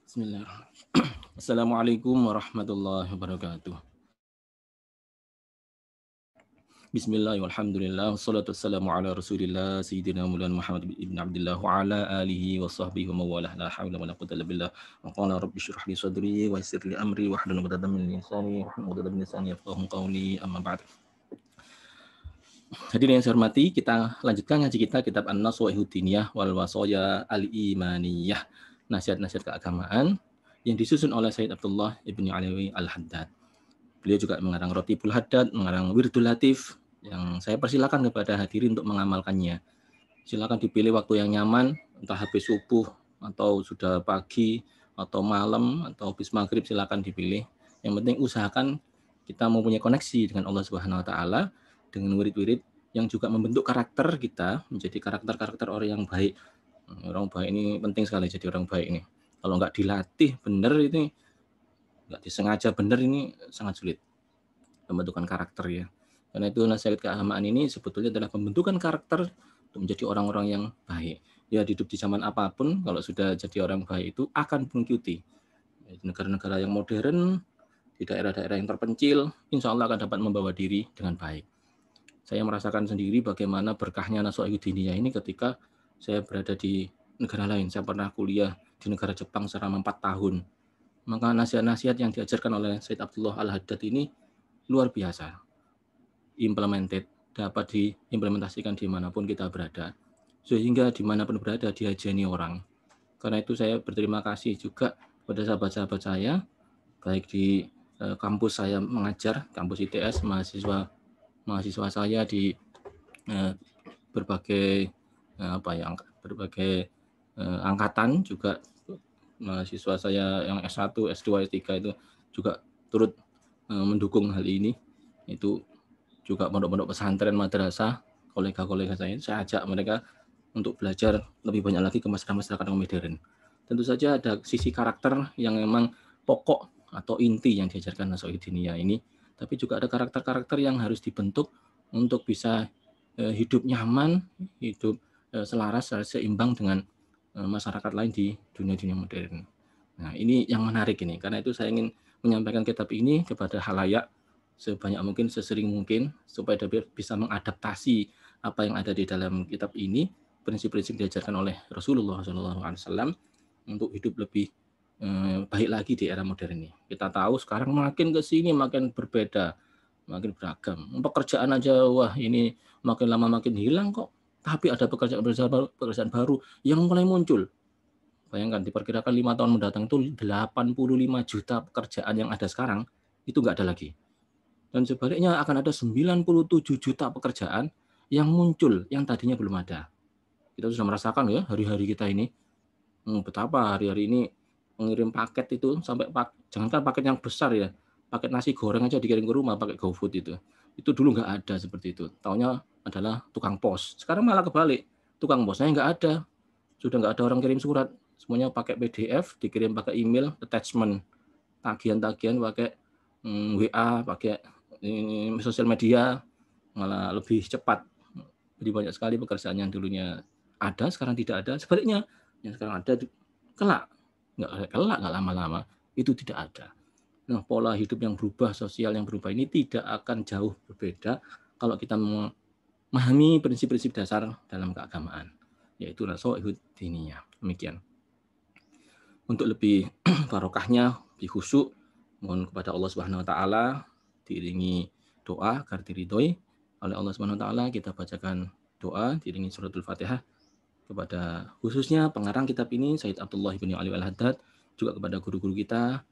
Bismillahirrahmanirrahim. Assalamualaikum warahmatullahi wabarakatuh. Bismillahirrahmanirrahim. Alhamdulillah. Wassalatu wassalamu ala rasulillah. Sayyidina Maulana Muhammad ibn Abdullah wa ala alihi wa sahbihi wa mawalah. La hawla wa la quwwata illa billah. Wa qala rabbi shrah li sadri wa yassir li amri wa hlul 'uqdatam min lisani yafqahu qawli. Amma ba'd. Hadirin yang saya hormati, kita lanjutkan ngaji kita kitab An-Nashawahid Diniyah wal Wasaya Al-Imaniyah. Nasihat-nasihat keagamaan yang disusun oleh Sayyid Abdullah ibn Alawi Al-Haddad. Beliau juga mengarang Rotibul Haddad, mengarang Wirdul Latif, yang saya persilakan kepada hadirin untuk mengamalkannya. Silakan dipilih waktu yang nyaman, entah habis subuh, atau sudah pagi, atau malam, atau habis maghrib, silakan dipilih. Yang penting usahakan kita mempunyai koneksi dengan Allah Subhanahu Wa Taala, dengan wirid-wirid yang juga membentuk karakter kita menjadi karakter-karakter orang yang baik. Orang baik ini penting sekali jadi orang baik ini. Kalau nggak dilatih benar ini, nggak disengaja benar ini sangat sulit pembentukan karakter ya. Karena itu nasihat keagamaan ini sebetulnya adalah pembentukan karakter untuk menjadi orang-orang yang baik. Ya hidup di zaman apapun kalau sudah jadi orang baik itu akan mengikuti. Di negara-negara yang modern, di daerah-daerah yang terpencil, insya Allah akan dapat membawa diri dengan baik. Saya merasakan sendiri bagaimana berkahnya Nashawahid Diniyah ini ketika saya berada di negara lain. Saya pernah kuliah di negara Jepang selama 4 tahun. Maka nasihat-nasihat yang diajarkan oleh Sayyid Abdullah Al-Haddad ini luar biasa. Implemented, dapat diimplementasikan dimanapun kita berada. Sehingga dimanapun berada diajani orang. Karena itu saya berterima kasih juga kepada sahabat-sahabat saya, baik di kampus saya mengajar, kampus ITS, mahasiswa saya di berbagai berbagai angkatan, juga mahasiswa saya yang S1, S2, S3 itu juga turut mendukung hal ini. Itu juga pondok-pondok pesantren, madrasah, kolega-kolega saya ajak mereka untuk belajar lebih banyak lagi ke masyarakat yang modern. Tentu saja ada sisi karakter yang memang pokok atau inti yang diajarkan Nashawahid Diniyah ini, tapi juga ada karakter-karakter yang harus dibentuk untuk bisa hidup nyaman, hidup selaras, seimbang dengan masyarakat lain di dunia-dunia modern. Nah, ini yang menarik ini. Karena itu saya ingin menyampaikan kitab ini kepada khalayak sebanyak mungkin, sesering mungkin, supaya bisa mengadaptasi apa yang ada di dalam kitab ini, prinsip-prinsip diajarkan oleh Rasulullah SAW untuk hidup lebih baik lagi di era modern ini. Kita tahu sekarang makin ke sini makin berbeda, makin beragam. Pekerjaan aja, wah ini makin lama makin hilang kok. Tapi ada pekerjaan baru yang mulai muncul. Bayangkan, diperkirakan 5 tahun mendatang itu 85 juta pekerjaan yang ada sekarang, itu nggak ada lagi. Dan sebaliknya akan ada 97 juta pekerjaan yang muncul, yang tadinya belum ada. Kita sudah merasakan ya hari-hari kita ini. Betapa hari-hari ini mengirim paket itu, sampai jangankan paket yang besar ya, paket nasi goreng aja dikirim ke rumah pakai GoFood itu. Itu dulu nggak ada seperti itu. Taunya adalah tukang pos. Sekarang malah kebalik. Tukang posnya nggak ada. Sudah nggak ada orang kirim surat. Semuanya pakai PDF, dikirim pakai email, attachment. Tagihan-tagihan pakai WA, pakai sosial media, malah lebih cepat. Jadi banyak sekali pekerjaan yang dulunya ada, sekarang tidak ada. Sebaliknya, yang sekarang ada, nggak lama-lama, itu tidak ada. Nah, pola hidup yang berubah, sosial yang berubah ini tidak akan jauh berbeda kalau kita memahami prinsip-prinsip dasar dalam keagamaan, yaitu Nashawahid Diniyah. Demikian. Untuk lebih barokahnya, lebih khusyuk, mohon kepada Allah Subhanahu Wa Taala diiringi doa agar diridhoi oleh Allah Subhanahu Wa Taala. Kita bacakan doa diiringi suratul Fatihah kepada khususnya pengarang kitab ini Sayyid Abdullah bin Ali Al-Haddad, juga kepada guru-guru kita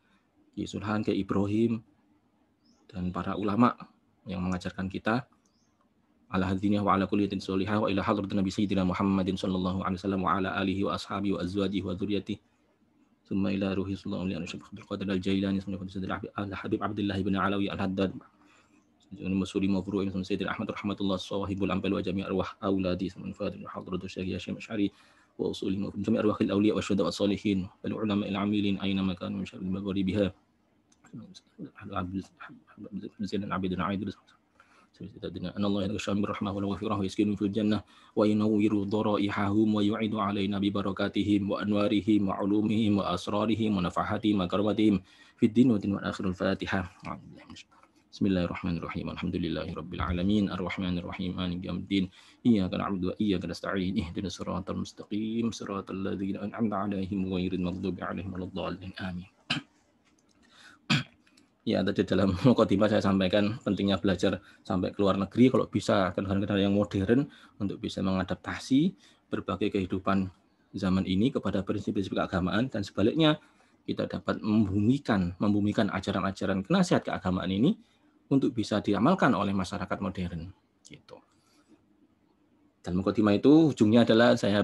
Ki Surhan, Ki Ibrahim, dan para ulama yang mengajarkan kita ala hadiniyah wa ala kulliyatin sholihah wa ila hadratin Nabi Sayyidina Muhammadin sallallahu alaihi wasallam wa ala alihi wa ashabihi wa azwajihi wa dzurriyyatihi thumma ila ruhi sallallahu alaihi wasallam Abdul Qadir Al-Jailani Habib Abdullah bin Alawi Al-Haddad Muslim wa furu'in Sayyidina Ahmad rahmatullah sahibul ampel wa jami' arwah auladi manfaat hadratus Syekh Hasyim Asy'ari wa usulihim wa jami' arwahil awliya wa syuhada wa salihin wal ulama al amilin aina makan min syarril maghribiha Zainal Abidin Aidil Anallahu yaghshamu birrahmah wal ghafirah wa yaskinu fil jannah wa yunawwiru dharaihahum wa yu'idu alaina bi barakatihim wa anwarihim wa ulumihim wa asrarihim wa nafahatihim wa karamatihim fid din wa akhirul Fatihah. Bismillahirrahmanirrahim. Alhamdulillahirabbil alamin arrahmanir rahim maliki yaumiddin iyyaka na'budu wa iyyaka nasta'in ihdinas siratal mustaqim siratal ladzina an'amta 'alaihim ghairil maghdubi 'alaihim waladdallin amin. Ya, tadi dalam mukadimah saya sampaikan pentingnya belajar sampai ke luar negeri kalau bisa ke negara-negara yang modern untuk bisa mengadaptasi berbagai kehidupan zaman ini kepada prinsip-prinsip keagamaan, dan sebaliknya kita dapat membumikan ajaran-ajaran nasihat keagamaan ini untuk bisa diamalkan oleh masyarakat modern gitu. Dan mukadimah itu ujungnya adalah saya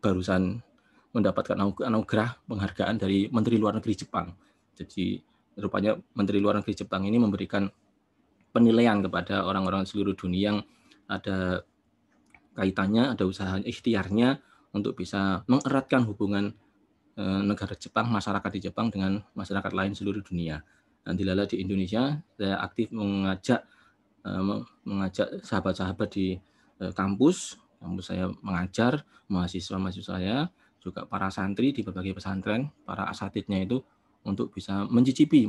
barusan mendapatkan anugerah penghargaan dari Menteri Luar Negeri Jepang. Jadi rupanya Menteri Luar Negeri Jepang ini memberikan penilaian kepada orang-orang seluruh dunia yang ada kaitannya, ada usaha ikhtiarnya untuk bisa mengeratkan hubungan negara Jepang, masyarakat di Jepang dengan masyarakat lain seluruh dunia. Dan dilala di Indonesia, saya aktif mengajak sahabat-sahabat di kampus saya mengajar, mahasiswa-mahasiswa saya, juga para santri di berbagai pesantren, para asatidnya itu untuk bisa mencicipi,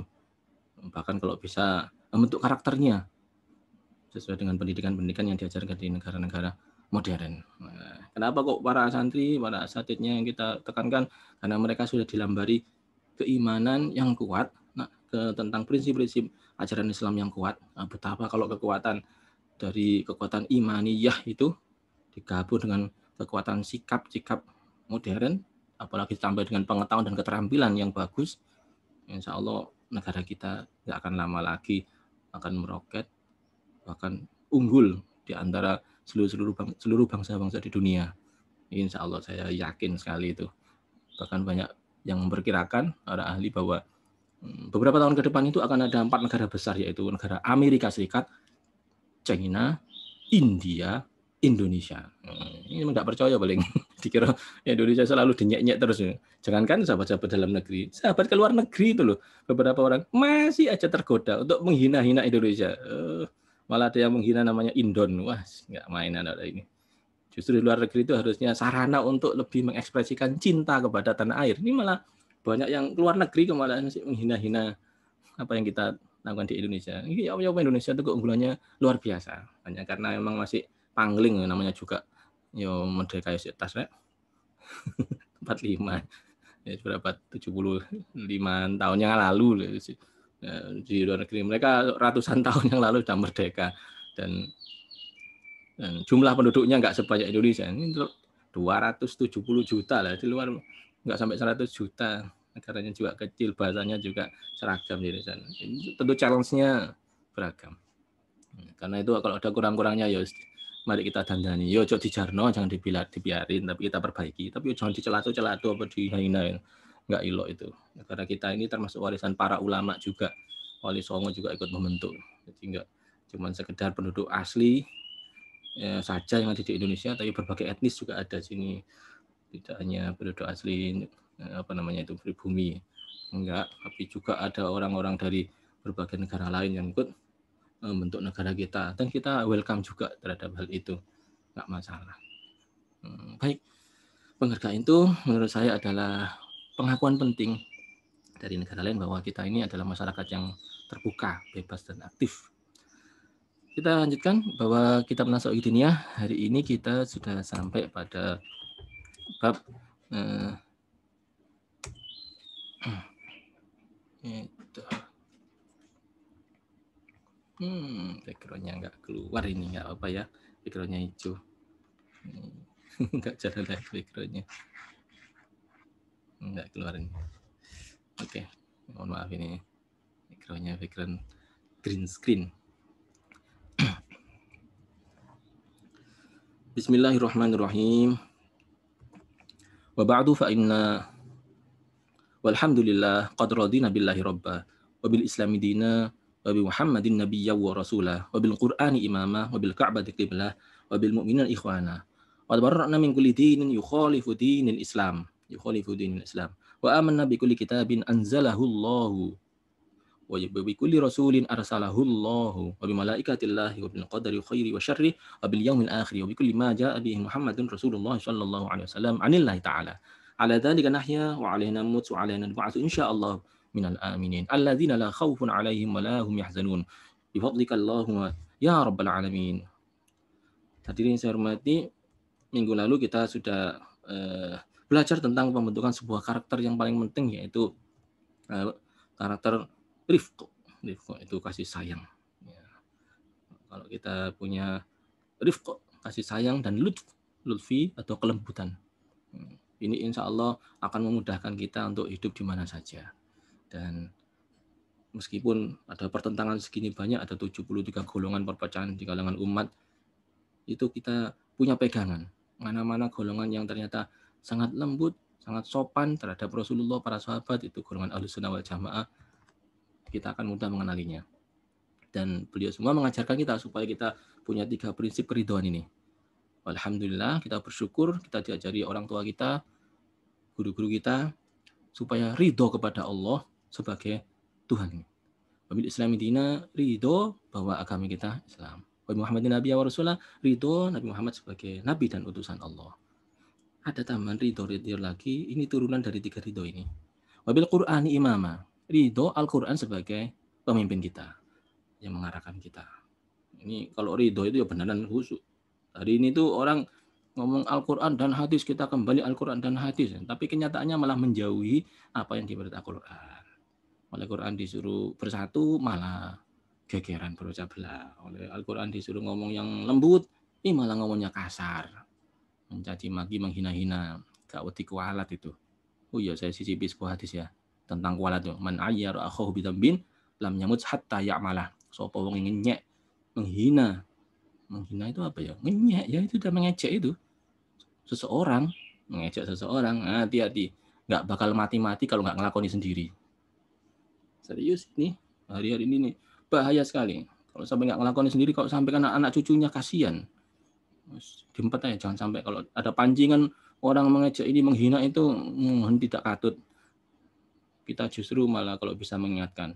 bahkan kalau bisa membentuk karakternya sesuai dengan pendidikan-pendidikan yang diajarkan di negara-negara modern. Nah, kenapa kok para santri, para asatidnya yang kita tekankan? Karena mereka sudah dilambari keimanan yang kuat, tentang prinsip-prinsip ajaran Islam yang kuat. Nah, betapa kalau kekuatan imaniyah itu digabung dengan kekuatan sikap modern, apalagi ditambah dengan pengetahuan dan keterampilan yang bagus, insya Allah negara kita nggak akan lama lagi akan meroket, bahkan unggul di antara seluruh bangsa-bangsa di dunia. Insya Allah saya yakin sekali itu. Bahkan banyak yang memperkirakan para ahli bahwa beberapa tahun ke depan itu akan ada 4 negara besar, yaitu negara Amerika Serikat, China, India, Indonesia. Ini nggak percaya paling dikira Indonesia selalu dinyek-nyek terus. Jangankan sahabat-sahabat dalam negeri, sahabat ke luar negeri itu loh, beberapa orang masih aja tergoda untuk menghina-hina Indonesia. Malah ada yang menghina namanya Indon. Wah, nggak mainan ada ini. Justru di luar negeri itu harusnya sarana untuk lebih mengekspresikan cinta kepada tanah air. Ini malah banyak yang keluar negeri malah menghina-hina apa yang kita lakukan di Indonesia. Ini Indonesia itu keunggulannya luar biasa. Hanya karena memang masih pangling, namanya juga yo merdeka ya tas rek. 45. Ya berapa 75 tahun yang lalu di luar negeri. Mereka ratusan tahun yang lalu sudah merdeka, dan jumlah penduduknya nggak sebanyak Indonesia. Ini 270 juta lah, di luar nggak sampai 100 juta. Negaranya juga kecil, bahasanya juga seragam di sana. Tentu challenge-nya beragam. Karena itu kalau ada kurang-kurangnya ya mari kita dandani. Yo cok dijarno, jangan dibiarin, tapi kita perbaiki. Tapi jangan dicelatu-celatu apa dihina. Enggak ilok itu. Negara kita ini termasuk warisan para ulama juga. Wali Songo juga ikut membentuk. Jadi enggak cuma sekedar penduduk asli saja yang ada di Indonesia, tapi berbagai etnis juga ada di sini. Tidak hanya penduduk asli pribumi, enggak, tapi juga ada orang-orang dari berbagai negara lain yang ikut membentuk negara kita, dan kita welcome juga terhadap hal itu, enggak masalah. Baik, penghargaan itu menurut saya adalah pengakuan penting dari negara lain bahwa kita ini adalah masyarakat yang terbuka, bebas, dan aktif. Kita lanjutkan bahwa kitab Nasaul Diniyah. Hari ini kita sudah sampai pada bab itu. Background-nya nggak keluar ini, nggak apa ya, background-nya hijau. Nggak jalan lagi background-nya. Nggak keluar ini. Oke, mohon maaf ini background-nya background green screen. Bismillahirrahmanirrahim. Wa ba'du fa inna walhamdulillah qad radina billahi rabba wa bil islami dina wa bi Muhammadin nabiyya wa rasulah wa bil Qur'ani imama wa bil Ka'bati qiblah wa bil mu'minina ikhwana wa tabarra'na min kulli dinin yukhalifu dinil Islam wa amanna bi kulli kitabin anzalahu Allah wa bi kulli rasulin arsalahu Allahu wa bi malaikatillahi wa bil qadari khairi wa syarri wa bil yaumil akhir wa bi kulli ma jaa bihi Muhammadun Rasulullah sallallahu alaihi wasallam anillahi ta'ala. Ala dzalika nahya wa alaina namut wa alaina nab'atsu insyaallah minal aminin alladzina la khaufun alaihim wa la hum yahzanun bi fadlika Allahumma ya rabbal alamin. Hadirin saya hormati, minggu lalu kita sudah belajar tentang pembentukan sebuah karakter yang paling penting, yaitu karakter rifq. Rifq itu kasih sayang. Ya. Kalau kita punya rifq, kasih sayang, dan lutfi atau kelembutan, ini insya Allah akan memudahkan kita untuk hidup di mana saja. Dan meskipun ada pertentangan segini banyak, ada 73 golongan perpecahan di kalangan umat, itu kita punya pegangan. Mana-mana golongan yang ternyata sangat lembut, sangat sopan terhadap Rasulullah, para sahabat, itu golongan Ahlussunnah wal Jamaah, kita akan mudah mengenalinya. Dan beliau semua mengajarkan kita supaya kita punya 3 prinsip keridhaan ini. Alhamdulillah, kita bersyukur kita diajari orang tua kita, guru-guru kita, supaya ridho kepada Allah sebagai Tuhan. Wabil Islami dina, ridho bahwa agama kita Islam. Muhammadin Nabi wa Rasulah, ridho Nabi Muhammad sebagai Nabi dan utusan Allah. Ada tambahan ridho lagi, ini turunan dari 3 ridho ini. Wabil Qur'ani imama, ridho Al-Quran sebagai pemimpin kita, yang mengarahkan kita. Ini kalau ridho itu ya benaran khusyuk. Hari ini tuh orang ngomong Al-Quran dan hadis, kita kembali Al-Quran dan hadis. Tapi kenyataannya malah menjauhi apa yang diperintah Al-Quran. Oleh Quran disuruh bersatu, malah gegeran berpecah belah. Oleh Al-Quran disuruh ngomong yang lembut, ini malah ngomongnya kasar, mencaci maki, menghina-hina, gak wedi kualat itu. Oh iya, saya sisipi sebuah hadis ya tentang kualat itu. Man ayyara akhahu bidambin lam yamut hatta ya'malah. Sapa wong ngenyek, menghina. Menghina itu apa ya? Ngenyek ya, itu udah mengejek itu. Seseorang mengejek seseorang, hati-hati, nggak bakal mati-mati kalau nggak ngelakoni sendiri. Serius ini hari-hari ini nih bahaya sekali. Kalau sampai nggak ngelakoni sendiri, kalau sampai anak-anak cucunya kasihan. Diempet aja, jangan sampai kalau ada pancingan orang mengejek ini, menghina itu, tidak katut. Kita justru malah kalau bisa mengingatkan.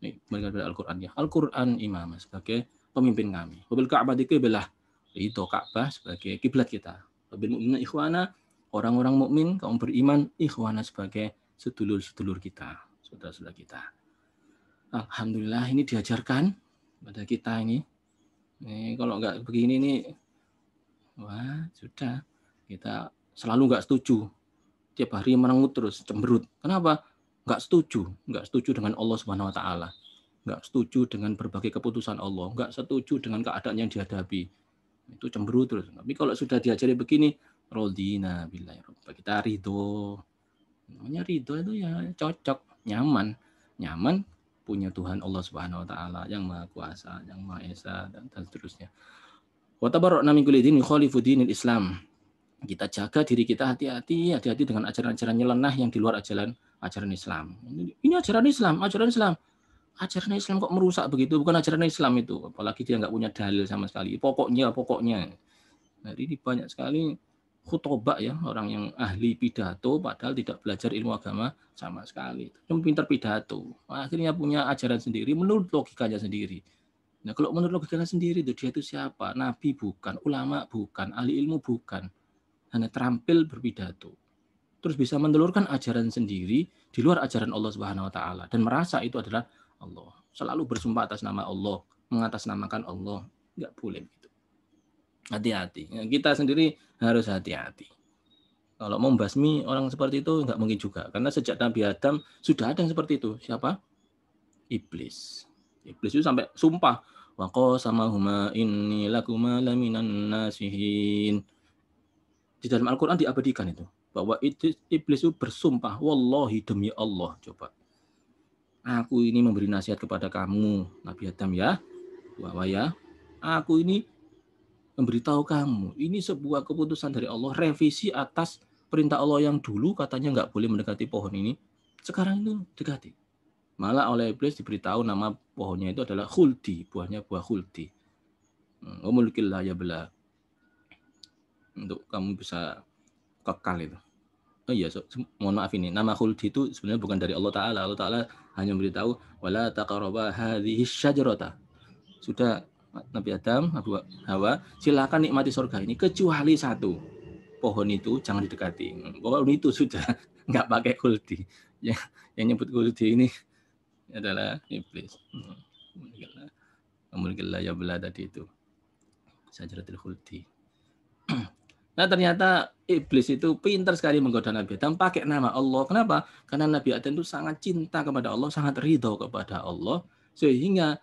Nih, balik dari Al-Quran ya. Al-Quran imam sebagai pemimpin kami. Wabil Ka'bah dikiblah, itu Ka'bah sebagai kiblat kita. Wabil mu'minina ikhwana, orang-orang mukmin, kaum beriman, ikhwana sebagai sedulur-sedulur kita, saudara-saudara kita. Alhamdulillah ini diajarkan pada kita ini. Kalau nggak begini nih, wah sudah, kita selalu nggak setuju. Tiap hari merengut terus, cemberut. Kenapa? Nggak setuju dengan Allah Subhanahu Wa Taala, nggak setuju dengan berbagai keputusan Allah, nggak setuju dengan keadaan yang dihadapi. Itu cemberut terus. Tapi kalau sudah diajari begini, rodina billahi robba, kita ridho. Namanya ridho itu ya cocok, nyaman punya Tuhan Allah Subhanahu Wa Taala yang Maha Kuasa, yang Maha Esa, dan seterusnya. Wa tabarra'na min kulli dinin khalifu dinil Islam. Kita jaga diri kita, hati-hati dengan ajaran-ajaran nyeleneh yang di luar ajaran Islam. Ini ajaran Islam. Ajaran Islam kok merusak begitu? Bukan ajaran Islam itu. Apalagi dia nggak punya dalil sama sekali. Pokoknya. Nah, ini banyak sekali khutobah ya, orang yang ahli pidato padahal tidak belajar ilmu agama sama sekali. Cuma pintar pidato. Akhirnya punya ajaran sendiri menurut logikanya sendiri. Nah, kalau menurut logikanya sendiri itu dia itu siapa? Nabi bukan, ulama bukan, ahli ilmu bukan. Hanya terampil berpidato. Terus bisa menelurkan ajaran sendiri di luar ajaran Allah Subhanahu Wa Taala dan merasa itu adalah Allah. Selalu bersumpah atas nama Allah, mengatasnamakan Allah. Nggak boleh gitu. Hati-hati. Kita sendiri harus hati-hati. Kalau mau membasmi orang seperti itu nggak mungkin juga. Karena sejak Nabi Adam sudah ada yang seperti itu. Siapa? Iblis. Iblis itu sampai sumpah. Wa qasamahuma inni lakuma laminan nasihin. Di dalam Al-Quran diabadikan itu. Bahwa Iblis itu bersumpah. Wallahi demi Allah. Coba. Aku ini memberi nasihat kepada kamu, Nabi Adam ya. Bahwa ya, aku ini memberitahu kamu, ini sebuah keputusan dari Allah, revisi atas perintah Allah yang dulu katanya nggak boleh mendekati pohon ini, sekarang itu dekati. Malah oleh Iblis diberitahu nama pohonnya itu adalah khuldi, buahnya buah khuldi. Umulkillah ya bela. Untuk kamu bisa kekal itu. Oh iya, mohon maaf ini. Nama khuldi itu sebenarnya bukan dari Allah Ta'ala. Allah Ta'ala hanya memberitahu, wala taqaraba hadhihi syajarata. Sudah Nabi Adam, Abu Hawa, silakan nikmati surga ini kecuali satu. Pohon itu jangan didekati. Pohon itu sudah nggak pakai khuldi. Yang nyebut khuldi ini adalah iblis. Mulkillah ya bela tadi itu. Syajaratul khuldi. Nah ternyata iblis itu pintar sekali menggoda Nabi Adam pakai nama Allah. Kenapa? Karena Nabi Adam itu sangat cinta kepada Allah, sangat ridho kepada Allah. Sehingga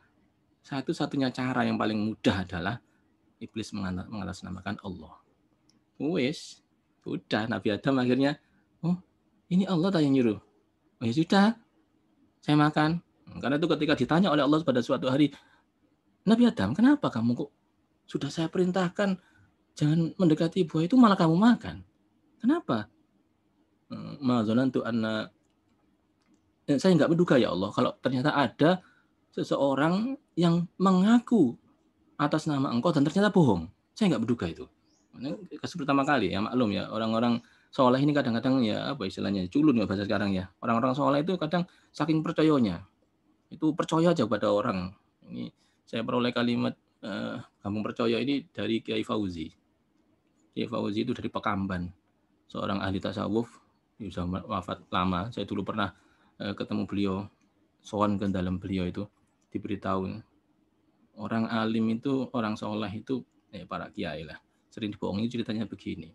satu-satunya cara yang paling mudah adalah iblis mengatasnamakan Allah. Wes, udah Nabi Adam akhirnya, oh ini Allah tak yang nyuruh. Oh ya sudah, saya makan. Karena itu ketika ditanya oleh Allah pada suatu hari, Nabi Adam, kenapa kamu kok sudah saya perintahkan jangan mendekati buah itu malah kamu makan? Kenapa? Ma'zonantu anna, saya nggak menduga ya Allah kalau ternyata ada seseorang yang mengaku atas nama engkau dan ternyata bohong. Saya nggak menduga itu. Ini kasus pertama kali ya, maklum ya, orang-orang soleh ini kadang-kadang ya apa istilahnya, culun ya bahasa sekarang ya. Orang-orang soleh itu kadang saking percayanya, itu percaya aja pada orang. Ini saya peroleh kalimat kampung percaya ini dari Kiai Fauzi. Kiai Fauzi itu dari Pekamban, seorang ahli tasawuf, sudah wafat lama. Saya dulu pernah ketemu beliau, sowan ke dalam beliau itu, diberitahu orang alim itu, orang soleh itu, para kiai lah, sering dibohongi. Ceritanya begini,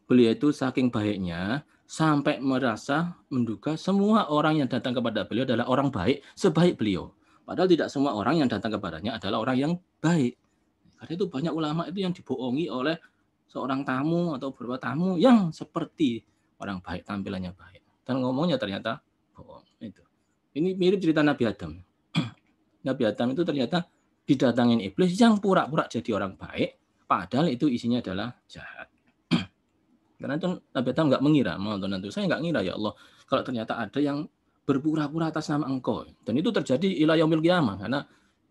beliau itu saking baiknya sampai merasa menduga semua orang yang datang kepada beliau adalah orang baik sebaik beliau. Padahal tidak semua orang yang datang kepadanya adalah orang yang baik. Karena itu banyak ulama itu yang dibohongi oleh seorang tamu atau beberapa tamu yang seperti orang baik, tampilannya baik, dan ngomongnya ternyata bohong. Itu. Ini mirip cerita Nabi Adam. Nabi Adam itu ternyata didatangin iblis yang pura-pura jadi orang baik, padahal itu isinya adalah jahat. Karena itu Nabi Adam nggak mengira, itu saya nggak ngira ya Allah kalau ternyata ada yang berpura-pura atas nama engkau. Dan itu terjadi ila yaumil qiyamah,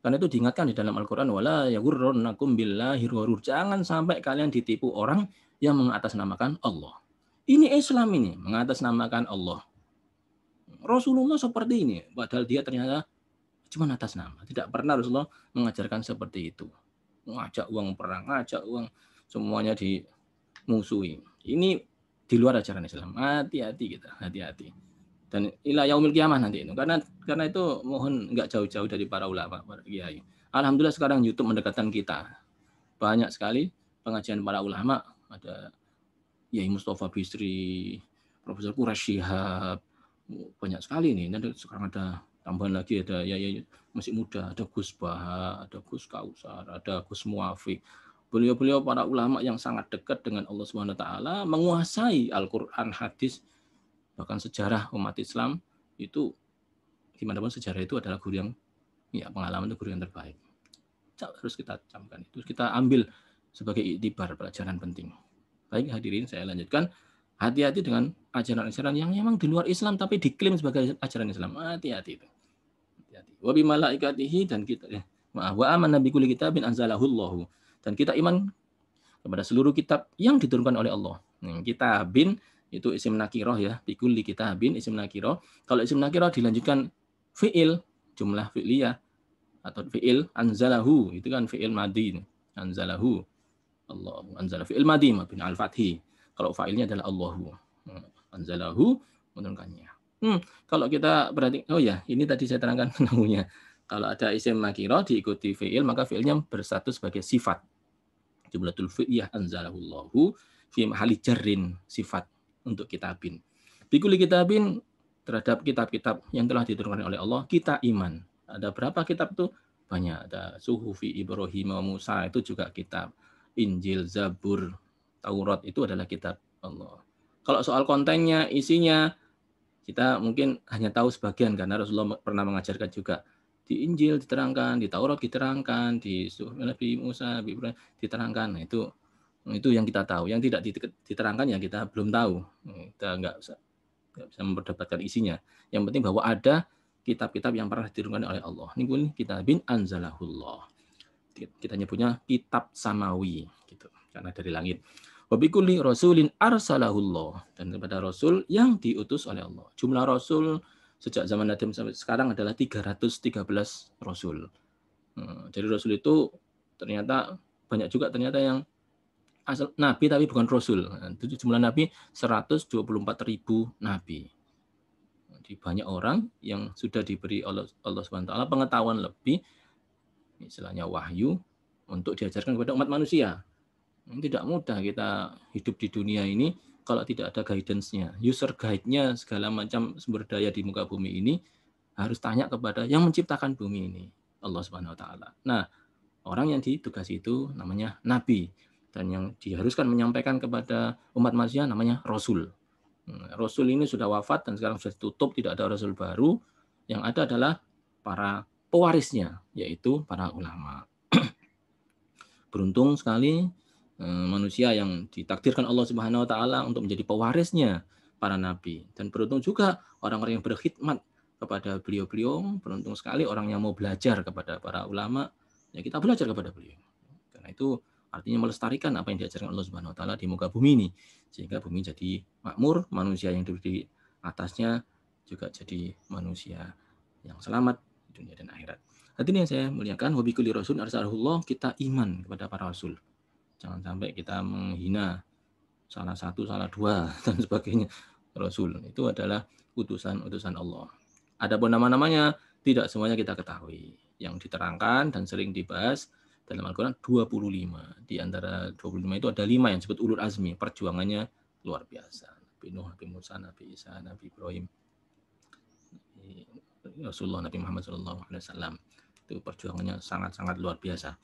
karena itu diingatkan di dalam Al-Quran, wala yaghurrannakum billahir gharur. Jangan sampai kalian ditipu orang yang mengatasnamakan Allah. Ini Islam ini, mengatasnamakan Allah. Rasulullah seperti ini, padahal dia ternyata cuma atas nama. Tidak pernah Rasulullah mengajarkan seperti itu. Ngajak uang perang, ngajak uang, semuanya dimusuhi. Ini di luar ajaran Islam. Hati-hati kita, hati-hati. Dan ila yaumil qiyamah nanti itu. Karena itu mohon nggak jauh-jauh dari para ulama, para kiai. Alhamdulillah sekarang YouTube mendekatkan kita. Banyak sekali pengajian para ulama. Ada Yai Mustafa Bisri, Profesor Quraisy Shihab. Banyak sekali nih. Nanti sekarang ada tambahan lagi, ada Yai masih muda, ada Gus Baha, ada Gus Kausar, ada Gus Muafiq. Beliau-beliau para ulama yang sangat dekat dengan Allah Subhanahu wa taala, menguasai Al-Qur'an, hadis, bahkan sejarah umat Islam. Itu gimana pun sejarah itu adalah guru yang ya, pengalaman itu guru yang terbaik. Harus kita camkan itu, kita ambil sebagai iktibar, pelajaran penting. Baik hadirin, saya lanjutkan. Hati-hati dengan ajaran-ajaran yang memang di luar Islam tapi diklaim sebagai ajaran Islam. Hati-hati itu. Hati-hati. Wa bi malaikatihi, dan kita wa amanna bi kulli kitabin anzalahullahu, dan kita iman kepada seluruh kitab yang diturunkan oleh Allah. Kitabin itu isim nakirah ya, bi kulli kitabin isim nakirah. Kalau isim nakirah dilanjutkan fiil, jumlah fi'liyah atau fiil, anzalahu itu kan fiil madhi. Anzalahu Allah, anzala fiil madhi bin al-fathi. Kalau fa'ilnya adalah Allahu. Anzalahu, menurunkannya. Kalau kita berarti, oh ya, ini tadi saya terangkan nahunya. Kalau ada isim nakirah diikuti fi'il, maka fi'ilnya berstatus sebagai sifat. Jumlatul fi'liyah anzalahu Allahu fi mahali jarrin, sifat untuk kitabin. Bikuli kitabin, terhadap kitab-kitab yang telah diturunkan oleh Allah, kita iman. Ada berapa kitab itu? Banyak. Ada Suhufi Ibrahim wa Musa, itu juga kitab. Injil, Zabur, Taurat, itu adalah kitab Allah. Kalau soal kontennya, isinya, kita mungkin hanya tahu sebagian, karena Rasulullah pernah mengajarkan juga. Di Injil diterangkan, di Taurat diterangkan, di Nabi Musa, Nabi Ibrahim diterangkan. Nah, itu yang kita tahu. Yang tidak diterangkan yang kita belum tahu. Kita nggak bisa memperdebatkan isinya. Yang penting bahwa ada kitab-kitab yang pernah diturunkan oleh Allah. Ini kitabin anzalahullah. Kita nyebutnya kitab samawi gitu, karena dari langit. Wa bikulli rasulin arsalahullah, dan kepada rasul yang diutus oleh Allah. Jumlah rasul sejak zaman Nabi sampai sekarang adalah 313 rasul. Jadi rasul itu ternyata banyak juga ternyata yang asal nabi tapi bukan rasul. Jumlah nabi 124.000 nabi. Jadi banyak orang yang sudah diberi Allah Subhanahu wa taala pengetahuan lebih, istilahnya wahyu, untuk diajarkan kepada umat manusia. Tidak mudah kita hidup di dunia ini kalau tidak ada guidance-nya, user guide-nya, segala macam sumber daya di muka bumi ini harus tanya kepada yang menciptakan bumi ini, Allah Subhanahu wa taala. Nah, orang yang ditugasi itu namanya nabi, dan yang diharuskan menyampaikan kepada umat manusia namanya rasul. Rasul ini sudah wafat dan sekarang sudah ditutup, tidak ada rasul baru. Yang ada adalah para pewarisnya, yaitu para ulama. Beruntung sekali manusia yang ditakdirkan Allah Subhanahu wa taala untuk menjadi pewarisnya para nabi, dan beruntung juga orang-orang yang berkhidmat kepada beliau-beliau. Beruntung sekali orang yang mau belajar kepada para ulama, ya kita belajar kepada beliau. Karena itu artinya melestarikan apa yang diajarkan Allah Subhanahu wa taala di muka bumi ini, sehingga bumi jadi makmur, manusia yang hidup di atasnya juga jadi manusia yang selamat di dunia dan akhirat. Hadirin yang saya muliakan, wa bikulli rasul arsalahullah, kita iman kepada para rasul. Jangan sampai kita menghina salah satu, salah dua, dan sebagainya. Rasul itu adalah utusan-utusan Allah. Adapun nama-namanya tidak semuanya kita ketahui. Yang diterangkan dan sering dibahas dalam Al-Quran 25. Di antara 25 itu ada 5 yang disebut ulul azmi. Perjuangannya luar biasa. Nabi Nuh, Nabi Musa, Nabi Isa, Nabi Ibrahim, Rasulullah Nabi Muhammad SAW. Itu perjuangannya sangat-sangat luar biasa.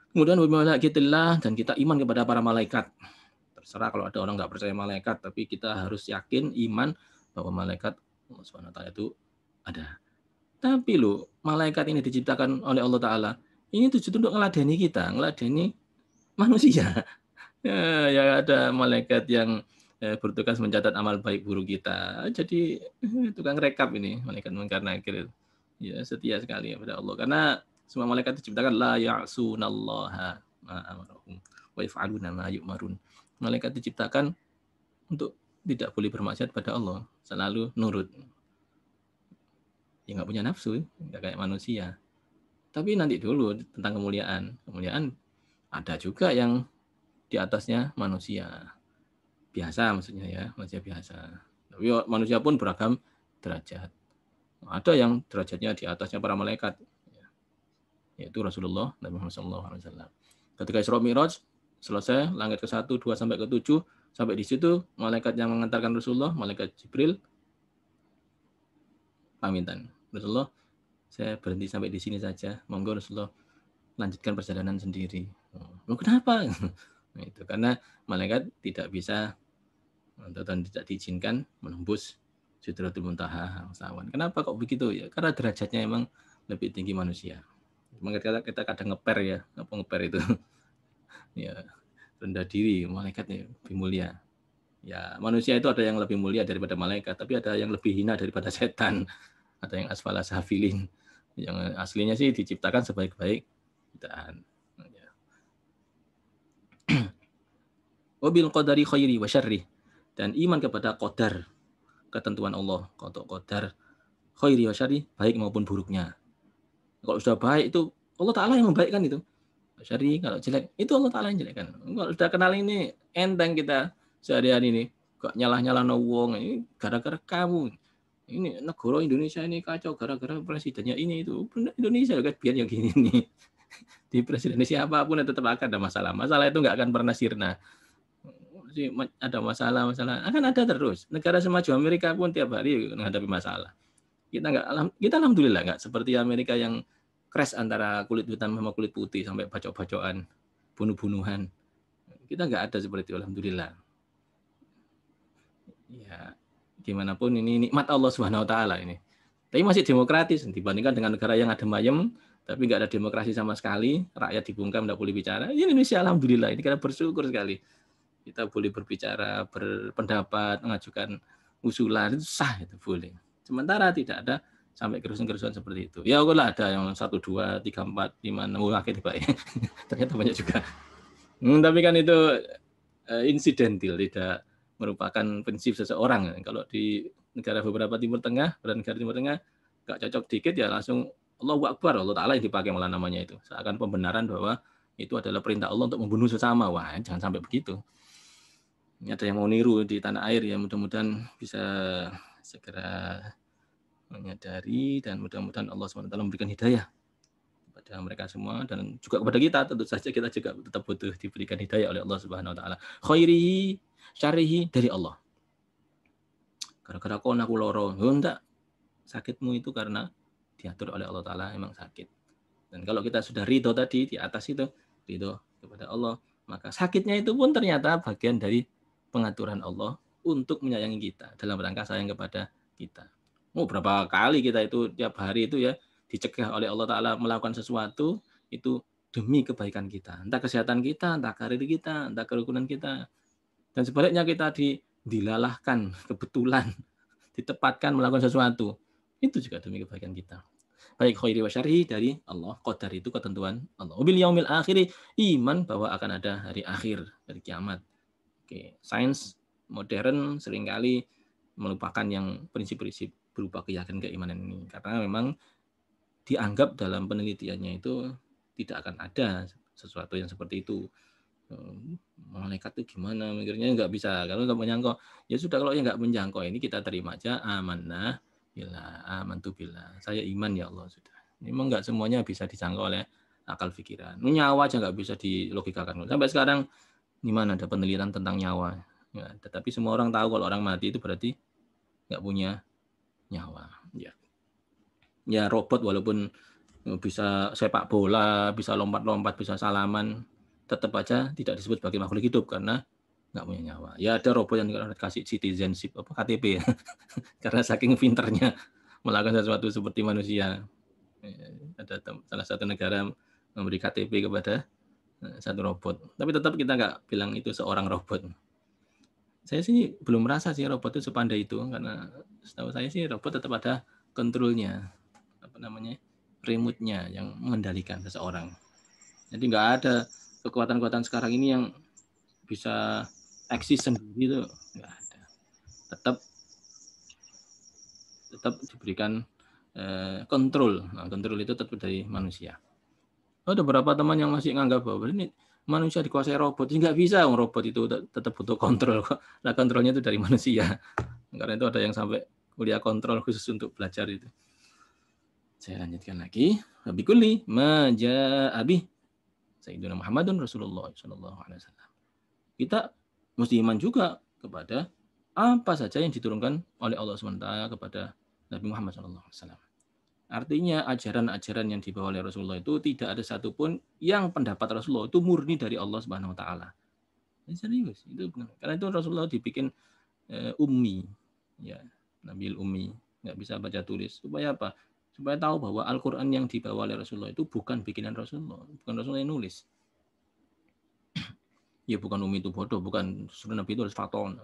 Kemudian wabimalaiikatillah, dan kita iman kepada para malaikat. Terserah kalau ada orang nggak percaya malaikat, tapi kita harus yakin, iman bahwa malaikat Allah Subhanahu wa taala itu ada. Tapi malaikat ini diciptakan oleh Allah Ta'ala, ini tujuan untuk ngeladeni kita, ngeladeni manusia. Ya ada malaikat yang bertugas mencatat amal baik buruk kita. Jadi tukang rekap ini, malaikat munkar nakir. Ya, setia sekali kepada Allah. Karena semua malaikat diciptakan la ya'sunallaha ma amarahum wa yaf'aluna ma yu'marun. Malaikat diciptakan untuk tidak boleh bermaksiat pada Allah, selalu nurut. Ya nggak punya nafsu, nggak kayak manusia. Tapi nanti dulu tentang kemuliaan. Kemuliaan ada juga yang di atasnya manusia biasa, maksudnya ya, manusia biasa. Tapi manusia pun beragam derajat. Ada yang derajatnya di atasnya para malaikat, yaitu Rasulullah Nabi Muhammad SAW. Ketika Isra Mi'raj selesai, langit ke-1, 2 sampai ke-7, sampai di situ malaikat yang mengantarkan Rasulullah, malaikat Jibril, pamitan, Rasulullah, saya berhenti sampai di sini saja, monggo Rasulullah lanjutkan perjalanan sendiri. Kenapa? Itu karena malaikat tidak bisa dan tidak diizinkan menembus Sidratul Muntaha sawan. Kenapa kok begitu ya? Karena derajatnya emang lebih tinggi manusia. Kita kadang ngeper ya, apa ngeper itu? Ya, rendah diri, malaikatnya lebih mulia. Ya, manusia itu ada yang lebih mulia daripada malaikat, tapi ada yang lebih hina daripada setan. Ada yang asfala safilin. Yang aslinya sih diciptakan sebaik-baik ciptaan. Ya. Wabil qadari khairi wa syarri, dan iman kepada qadar, ketentuan Allah, qadar khairi wa syarri, baik maupun buruknya. Kalau sudah baik itu Allah Ta'ala yang membaikkan itu. Syari, kalau jelek itu Allah Ta'ala yang jelekkan. Kalau sudah kenal ini enteng kita sehari-hari ini, gak nyalah-nyalah wong, ini gara-gara kamu. Ini negara Indonesia ini kacau gara-gara presidennya ini itu. Indonesia kan biar yang gini nih. Di presiden siapapun tetap akan ada masalah. Masalah itu nggak akan pernah sirna. Ada masalah akan ada terus. Negara semaju Amerika pun tiap hari menghadapi masalah. Kita alhamdulillah nggak seperti Amerika yang crash antara kulit hitam sama kulit putih sampai bacok-bacokan, bunuh-bunuhan. Kita nggak ada seperti itu, alhamdulillah. Ya, gimana pun ini nikmat Allah Subhanahu wa taala ini. Tapi masih demokratis dibandingkan dengan negara yang adem ayem, tapi nggak ada demokrasi sama sekali, rakyat dibungkam, nggak boleh bicara. Ini Indonesia alhamdulillah, ini kita bersyukur sekali. Kita boleh berbicara, berpendapat, mengajukan usulan, itu sah, itu boleh. Sementara tidak ada sampai kerusuhan-kerusuhan seperti itu. Ya Allah ada yang 1, 2, 3, 4, 5, 6, akhirnya baik. Ternyata banyak juga. Tapi kan itu insidental, tidak merupakan prinsip seseorang. Kalau di negara beberapa Timur Tengah, negara Timur Tengah nggak cocok dikit ya langsung Allahu Akbar, Allah Ta'ala yang dipakai malah namanya itu. Seakan pembenaran bahwa itu adalah perintah Allah untuk membunuh sesama. Wah, jangan sampai begitu. Ini ada yang mau niru di tanah air ya, mudah-mudahan bisa segera menyadari dan mudah-mudahan Allah SWT memberikan hidayah kepada mereka semua dan juga kepada kita. Tentu saja kita juga tetap butuh diberikan hidayah oleh Allah Subhanahu wa taala. Khairihi syarihi dari Allah. Gara-gara kon aku loro, enggak. Sakitmu itu karena diatur oleh Allah Ta'ala, emang sakit. Dan kalau kita sudah ridho tadi, di atas itu, ridho kepada Allah, maka sakitnya itu pun ternyata bagian dari pengaturan Allah untuk menyayangi kita, dalam rangka sayang kepada kita. Berapa kali kita itu, tiap hari itu ya, dicegah oleh Allah Ta'ala melakukan sesuatu, itu demi kebaikan kita. Entah kesehatan kita, entah karir kita, entah kerukunan kita. Dan sebaliknya kita dilalahkan, kebetulan, ditempatkan melakukan sesuatu. Itu juga demi kebaikan kita. Baik khairi wa syarhi dari Allah, qadar itu ketentuan Allah. Wabil yaumil akhiri, iman bahwa akan ada hari akhir, hari kiamat. Oke, sains modern seringkali melupakan yang prinsip-prinsip berupa keyakinan keimanan ini karena memang dianggap dalam penelitiannya itu tidak akan ada sesuatu yang seperti itu. Malaikat itu gimana mikirnya, nggak bisa kalau nggak menjangkau ya sudah, kalau yang nggak menjangkau ini kita terima aja, amanah billah, amantu billah, saya iman ya Allah, sudah. Memang nggak semuanya bisa dijangkau oleh akal pikiran. Nyawa aja nggak bisa dilogikakan. Sampai sekarang di mana ada penelitian tentang nyawa ya, tetapi semua orang tahu kalau orang mati itu berarti nggak punya nyawa ya. Robot walaupun bisa sepak bola, bisa lompat-lompat, bisa salaman, tetap aja tidak disebut sebagai makhluk hidup karena nggak punya nyawa. Ya ada robot yang kasih citizenship KTP ya. Karena saking pinternya melakukan sesuatu seperti manusia. Ada salah satu negara memberi KTP kepada satu robot. Tapi tetap kita nggak bilang itu seorang robot. Saya sih belum merasa sih robot itu sepandai itu, karena setahu saya sih robot tetap ada kontrolnya, remote-nya yang mengendalikan seseorang. Jadi nggak ada kekuatan-kekuatan sekarang ini yang bisa eksis sendiri, itu nggak ada. Tetap diberikan kontrol. Nah, kontrol itu tetap dari manusia. Ada beberapa teman yang masih nganggap bahwa ini manusia dikuasai robot. Nggak bisa, robot itu tetap butuh kontrol. Nah, kontrolnya itu dari manusia. Karena itu ada yang sampai kuliah kontrol khusus untuk belajar itu. Saya lanjutkan lagi. Bikuli maja'abi Sayyidina Muhammadun Rasulullah sallallahu alaihi wasallam. Kita mesti iman juga kepada apa saja yang diturunkan oleh Allah SWT kepada Nabi Muhammad sallallahu alaihi wasallam. Artinya ajaran-ajaran yang dibawa oleh Rasulullah itu tidak ada satupun yang pendapat Rasulullah itu murni dari Allah Subhanahu wa taala. Serius, itu benar. Karena itu Rasulullah dibikin ummi, ya, Nabil ummi, nggak bisa baca tulis. Supaya apa? Supaya tahu bahwa Al-Qur'an yang dibawa oleh Rasulullah itu bukan bikinan Rasulullah, bukan Rasulullah yang nulis. Ya bukan ummi itu bodoh, bukan suruh Nabi itu harus faton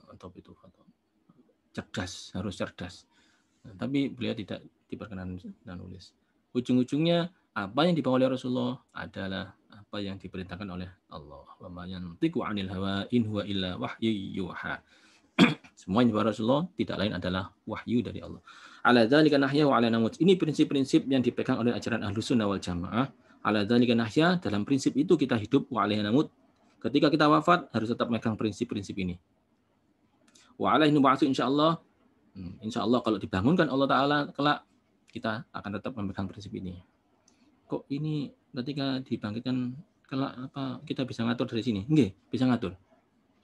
atau itu faton. Cerdas, harus cerdas. Nah, tapi beliau tidak diperkenan dan nulis. Ujung-ujungnya apa yang dibawa oleh Rasulullah adalah apa yang diperintahkan oleh Allah. Wa ma yantiqu 'anil hawa in huwa illa wahyu yuha. Semua yang dibawa Rasulullah tidak lain adalah wahyu dari Allah. Ala dzalika nahya wa ala namut. Ini prinsip-prinsip yang dipegang oleh ajaran Ahlussunnah wal Jamaah. Ala dzalika nahya, dalam prinsip itu kita hidup, wa alaihi namut. Ketika kita wafat harus tetap megang prinsip-prinsip ini. Wa alaihi nub'atsu insyaallah. Insyaallah kalau dibangunkan Allah Ta'ala kelak, kita akan tetap memegang prinsip ini. Kok ini ketika dibangkitkan kelak apa kita bisa ngatur dari sini? Nggih, bisa ngatur.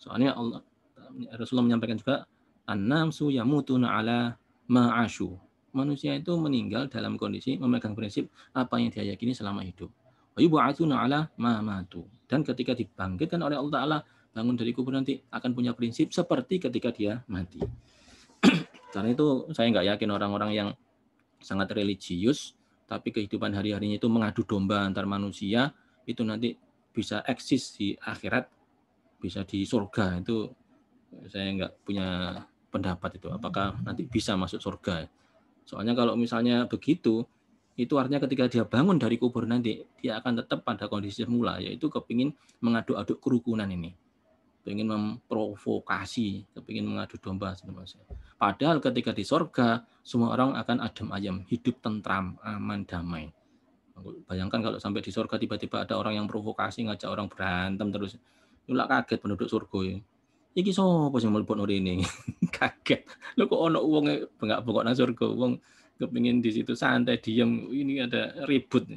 Soalnya Rasulullah menyampaikan juga, an-namsu yamutuna ala ma'asyu. Manusia itu meninggal dalam kondisi memegang prinsip apa yang dia yakini selama hidup. Wa yub'atsuna ala ma matu. Dan ketika dibangkitkan oleh Allah Ta'ala, bangun dari kubur nanti akan punya prinsip seperti ketika dia mati. Karena itu saya nggak yakin orang-orang yang sangat religius, tapi kehidupan hari-harinya itu mengadu domba antar manusia, itu nanti bisa eksis di akhirat, bisa di surga. Itu saya nggak punya pendapat itu. Apakah nanti bisa masuk surga? Soalnya kalau misalnya begitu, itu artinya ketika dia bangun dari kubur nanti, dia akan tetap pada kondisi semula, yaitu kepingin mengaduk-aduk kerukunan ini. Pengen memprovokasi, kepingin mengadu domba. Padahal ketika di sorga, semua orang akan adem ayem, hidup tentram, aman, damai. Bayangkan kalau sampai di sorga tiba-tiba ada orang yang provokasi, ngajak orang berantem terus. Itulah kaget penduduk surga ya. Iki sapa sing mlebokno rene? Kaget. Lho kok ana wong bengak-bengok nang surga, wong kepingin di situ santai, diam, ini ada ribut.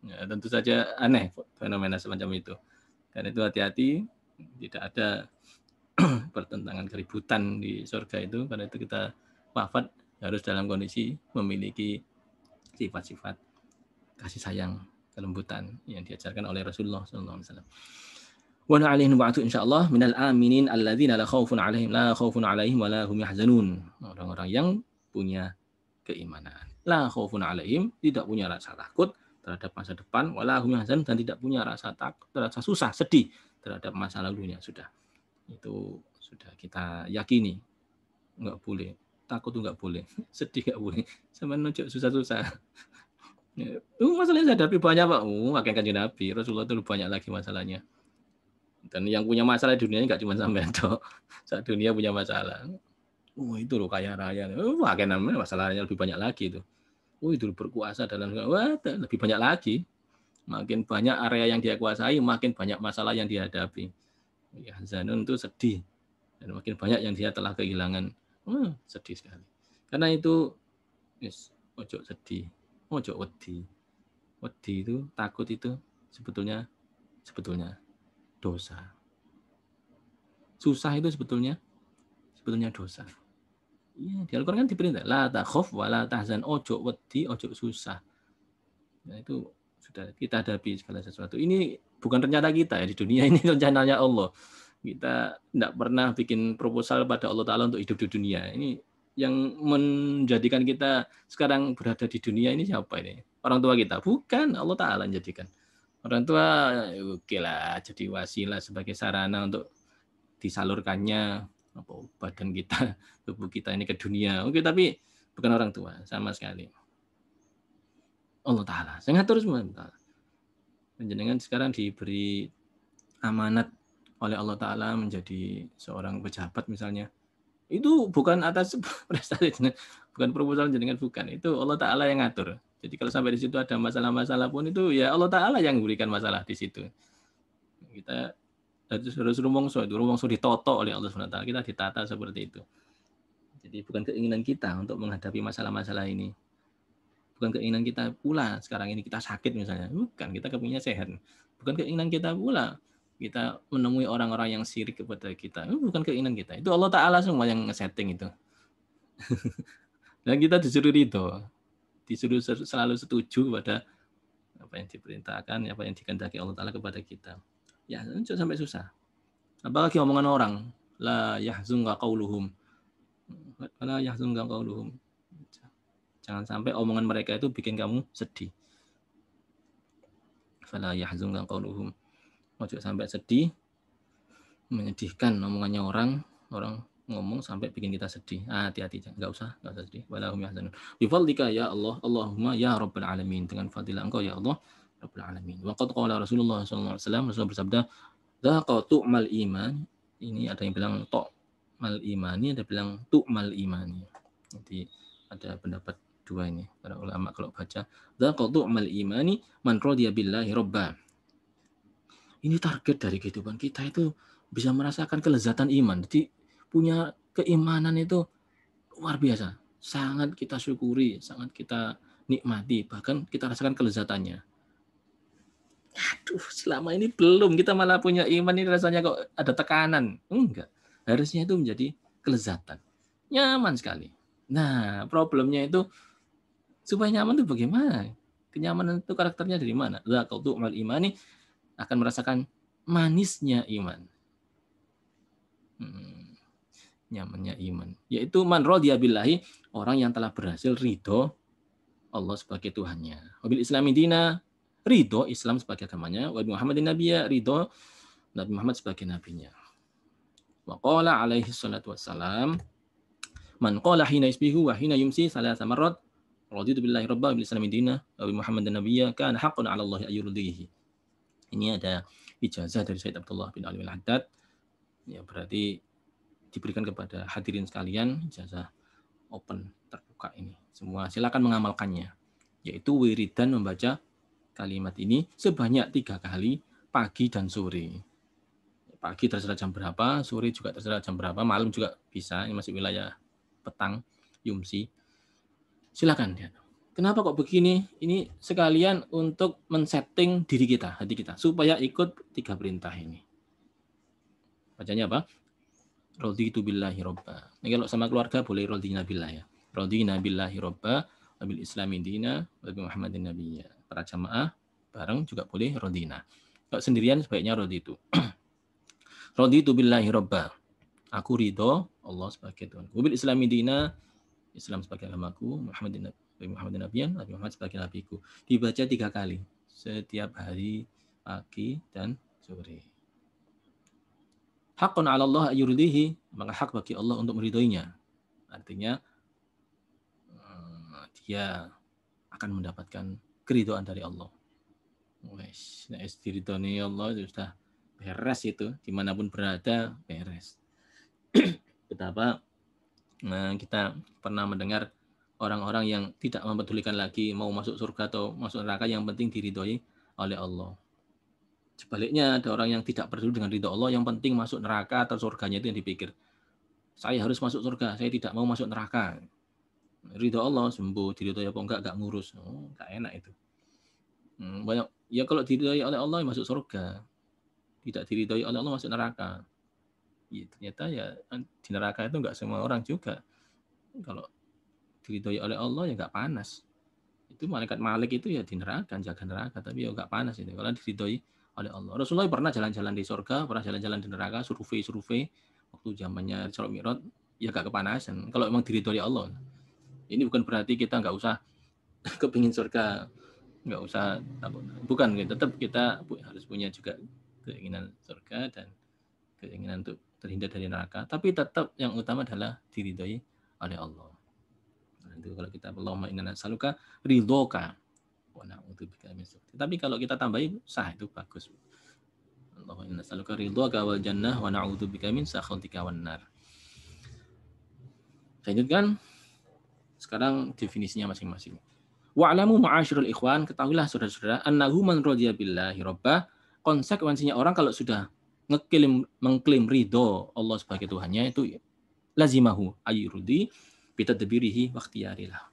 Ya, tentu saja aneh fenomena semacam itu. Karena itu hati-hati, tidak ada pertentangan keributan di surga itu. Karena itu kita wafat harus dalam kondisi memiliki sifat-sifat kasih sayang, kelembutan yang diajarkan oleh Rasulullah SAW. Wa na'alihim ba'du insyaallah minal aminin alladzina la khaufun 'alaihim wa la hum yahzanun. Orang-orang yang punya keimanan. La khaufun 'alaihim, tidak punya rasa takut terhadap masa depan, wa la hum yahzanun, dan tidak punya rasa takut, rasa susah, sedih terhadap masa lalunya. Sudah. Itu sudah kita yakini. Enggak boleh. Takut itu enggak boleh. Sedih enggak boleh. Sama nunjuk susah-susah. Masalahnya saya hadapi banyak, Pak. Makin Kanjeng Nabi. Rasulullah itu banyak lagi masalahnya. Dan yang punya masalah di dunia ini enggak cuma sampean tok. Saat dunia punya masalah. Itu loh kaya raya. Makin namanya masalahnya lebih banyak lagi itu. Itu berkuasa dalam lebih banyak lagi. Makin banyak area yang dia kuasai, makin banyak masalah yang dihadapi. Ya, Zanun itu sedih. Dan makin banyak yang dia telah kehilangan. Sedih sekali. Karena itu ojo sedih. Ojo wedi. Wedi itu, takut itu sebetulnya dosa. Susah itu sebetulnya dosa. Iya, di Al-Qur'an kan diperintah la takhaf wa la tahzan, ojo wedi, ojo susah. Nah, itu sudah kita hadapi segala sesuatu. Ini bukan rencana kita ya di dunia, ini rencananya Allah. Kita tidak pernah bikin proposal pada Allah Ta'ala untuk hidup di dunia. Ini yang menjadikan kita sekarang berada di dunia ini siapa ini? Orang tua kita? Bukan, Allah Ta'ala menjadikan. Orang tua oke lah, jadi wasilah sebagai sarana untuk disalurkannya badan kita, tubuh kita ini ke dunia. Oke, tapi bukan orang tua sama sekali. Allah Ta'ala. Saya ngatur semua. Menjenengan sekarang diberi amanat oleh Allah Ta'ala menjadi seorang pejabat misalnya. Itu bukan atas prestasi, bukan proposal jenengan, bukan. Itu Allah Ta'ala yang ngatur. Jadi kalau sampai di situ ada masalah-masalah pun itu ya Allah Ta'ala yang memberikan masalah di situ. Kita harus rumongso ditoto oleh Allah SWT. Kita ditata seperti itu. Jadi bukan keinginan kita untuk menghadapi masalah-masalah ini. Bukan keinginan kita pula sekarang ini kita sakit misalnya. Bukan, kita kepinginnya sehat. Bukan keinginan kita pula kita menemui orang-orang yang syirik kepada kita. Bukan keinginan kita. Itu Allah Ta'ala semua yang nge-setting itu. Dan kita disuruh ridho. Disuruh selalu setuju pada apa yang diperintahkan, apa yang dikehendaki Allah Ta'ala kepada kita. Ya, jangan sampai susah. Apalagi omongan orang. La yahzunka qauluhum. La yahzunka qauluhum. Jangan sampai omongan mereka itu bikin kamu sedih. Fala yahzunka qauluhum. Ojo sampai sedih, menyedihkan omongannya orang ngomong sampai bikin kita sedih. Hati-hati, enggak usah sedih. Walahum yahzanun. Bifadlika ya Allah, Allahumma ya Rabbal alamin, dengan fadilah Engkau ya Allah Rabbul alamin. Wa qad qala Rasulullah sallallahu alaihi wasallam, Rasulullah bersabda, "Dzaqatu mal iman." Ini ada yang bilang mal imani, ada yang bilang tu'mal imani. Jadi ada pendapat dua ini para ulama kalau baca. Dzaqatu mal imani man radiya billahi rabba. Ini target dari kehidupan kita itu bisa merasakan kelezatan iman. Jadi punya keimanan itu luar biasa. Sangat kita syukuri, sangat kita nikmati, bahkan kita rasakan kelezatannya. Aduh, selama ini belum, kita malah punya iman ini rasanya kok ada tekanan. Enggak. Harusnya itu menjadi kelezatan. Nyaman sekali. Nah, problemnya itu supaya nyaman itu bagaimana? Kenyamanan itu karakternya dari mana? Dzaqatu mal imani, akan merasakan manisnya iman. Nyamannya iman. Yaitu man radiya billahi, orang yang telah berhasil ridho Allah sebagai Tuhannya. Wabil islami dina, ridho Islam sebagai agamanya. Wa Muhammadin nabiyya, ridho Nabi Muhammad sebagai nabinya. Wa qala alaihi salatu wassalam, man qala hina yusbihu wa hina yumsi salasa marrat, Raditu billahi rabba bil islami dina wa bi Muhammadin nabiyya kana haqqan 'ala Allah ayyurdihi. Ini ada ijazah dari Said Abdullah bin Ali Al-Haddad. Ya berarti diberikan kepada hadirin sekalian ijazah open terbuka ini. Semua silakan mengamalkannya. Yaitu wiridan membaca kalimat ini sebanyak 3 kali pagi dan sore. Pagi terserah jam berapa, sore juga terserah jam berapa, malam juga bisa. Ini masih wilayah petang, yumsi. Silakan. Kenapa kok begini? Ini sekalian untuk men-setting diri kita, hati kita, supaya ikut 3 perintah ini. Bacanya apa? Raditu billahi robba. Nah, kalau sama keluarga boleh radina billah ya. Radina billahi robba, wabil islami dina, wabil Muhammadin nabiyya. Para jamaah bareng juga boleh radina. Kalau sendirian sebaiknya raditu. Raditu billahi robba. Aku ridho Allah sebagai Tuhan. Wabil islami dina, Islam sebagai agamaku, Muhammadin nabiyyan, Nabi Muhammad sebagai nabiku. Dibaca 3 kali setiap hari, pagi dan sore. Haqqun 'ala Allah ayyurdihi, maka hak bagi Allah untuk meridhoinya. Artinya dia akan mendapatkan keridhaan dari Allah. Wes, nek diridhoni Allah itu sudah beres itu, dimanapun berada beres. Betapa kita pernah mendengar orang-orang yang tidak mempedulikan lagi mau masuk surga atau masuk neraka, yang penting diridhoi oleh Allah. Sebaliknya ada orang yang tidak peduli dengan ridho Allah, yang penting masuk neraka atau surganya itu yang dipikir. Saya harus masuk surga, saya tidak mau masuk neraka. Ridho Allah sembuh, diridhoi apa enggak ngurus. Oh, enggak enak itu. Banyak ya, kalau diridhoi oleh Allah masuk surga. Tidak diridhoi oleh Allah masuk neraka. Ya, ternyata ya di neraka itu enggak semua orang juga. Kalau diridhoi oleh Allah ya enggak panas. Itu malaikat Malik itu ya di neraka, jaga neraka, tapi ya enggak panas itu. Kalau diridhoi oleh Allah. Rasulullah pernah jalan-jalan di surga, pernah jalan-jalan di neraka, survei waktu zamannya Isra Mi'raj, ya gak kepanasan. Kalau memang diridhoi Allah. Ini bukan berarti kita nggak usah kepingin surga, nggak usah, bukan. Tetap kita harus punya juga keinginan surga dan keinginan untuk terhindar dari neraka. Tapi tetap yang utama adalah diridhoi oleh Allah. Nah, itu kalau kita Allahumma inna nas'aluka ridhoka. Tapi kalau kita tambahin sah, itu bagus. Allahumma inna nas'aluka ridhoka wal jannah wa na'udzubika min sakhatika wan nar. Saya lanjutkan. Sekarang definisinya masing-masing. Wa'lamu ma'asyiral ikhwan, ketahuilah saudara-saudara, annahu man radiya billahi rabbah, konsekuensinya orang kalau sudah mengklaim ridho Allah sebagai Tuhannya, itu lazimahu ayyurdi bitadbirihi wa ikhtiyarilah.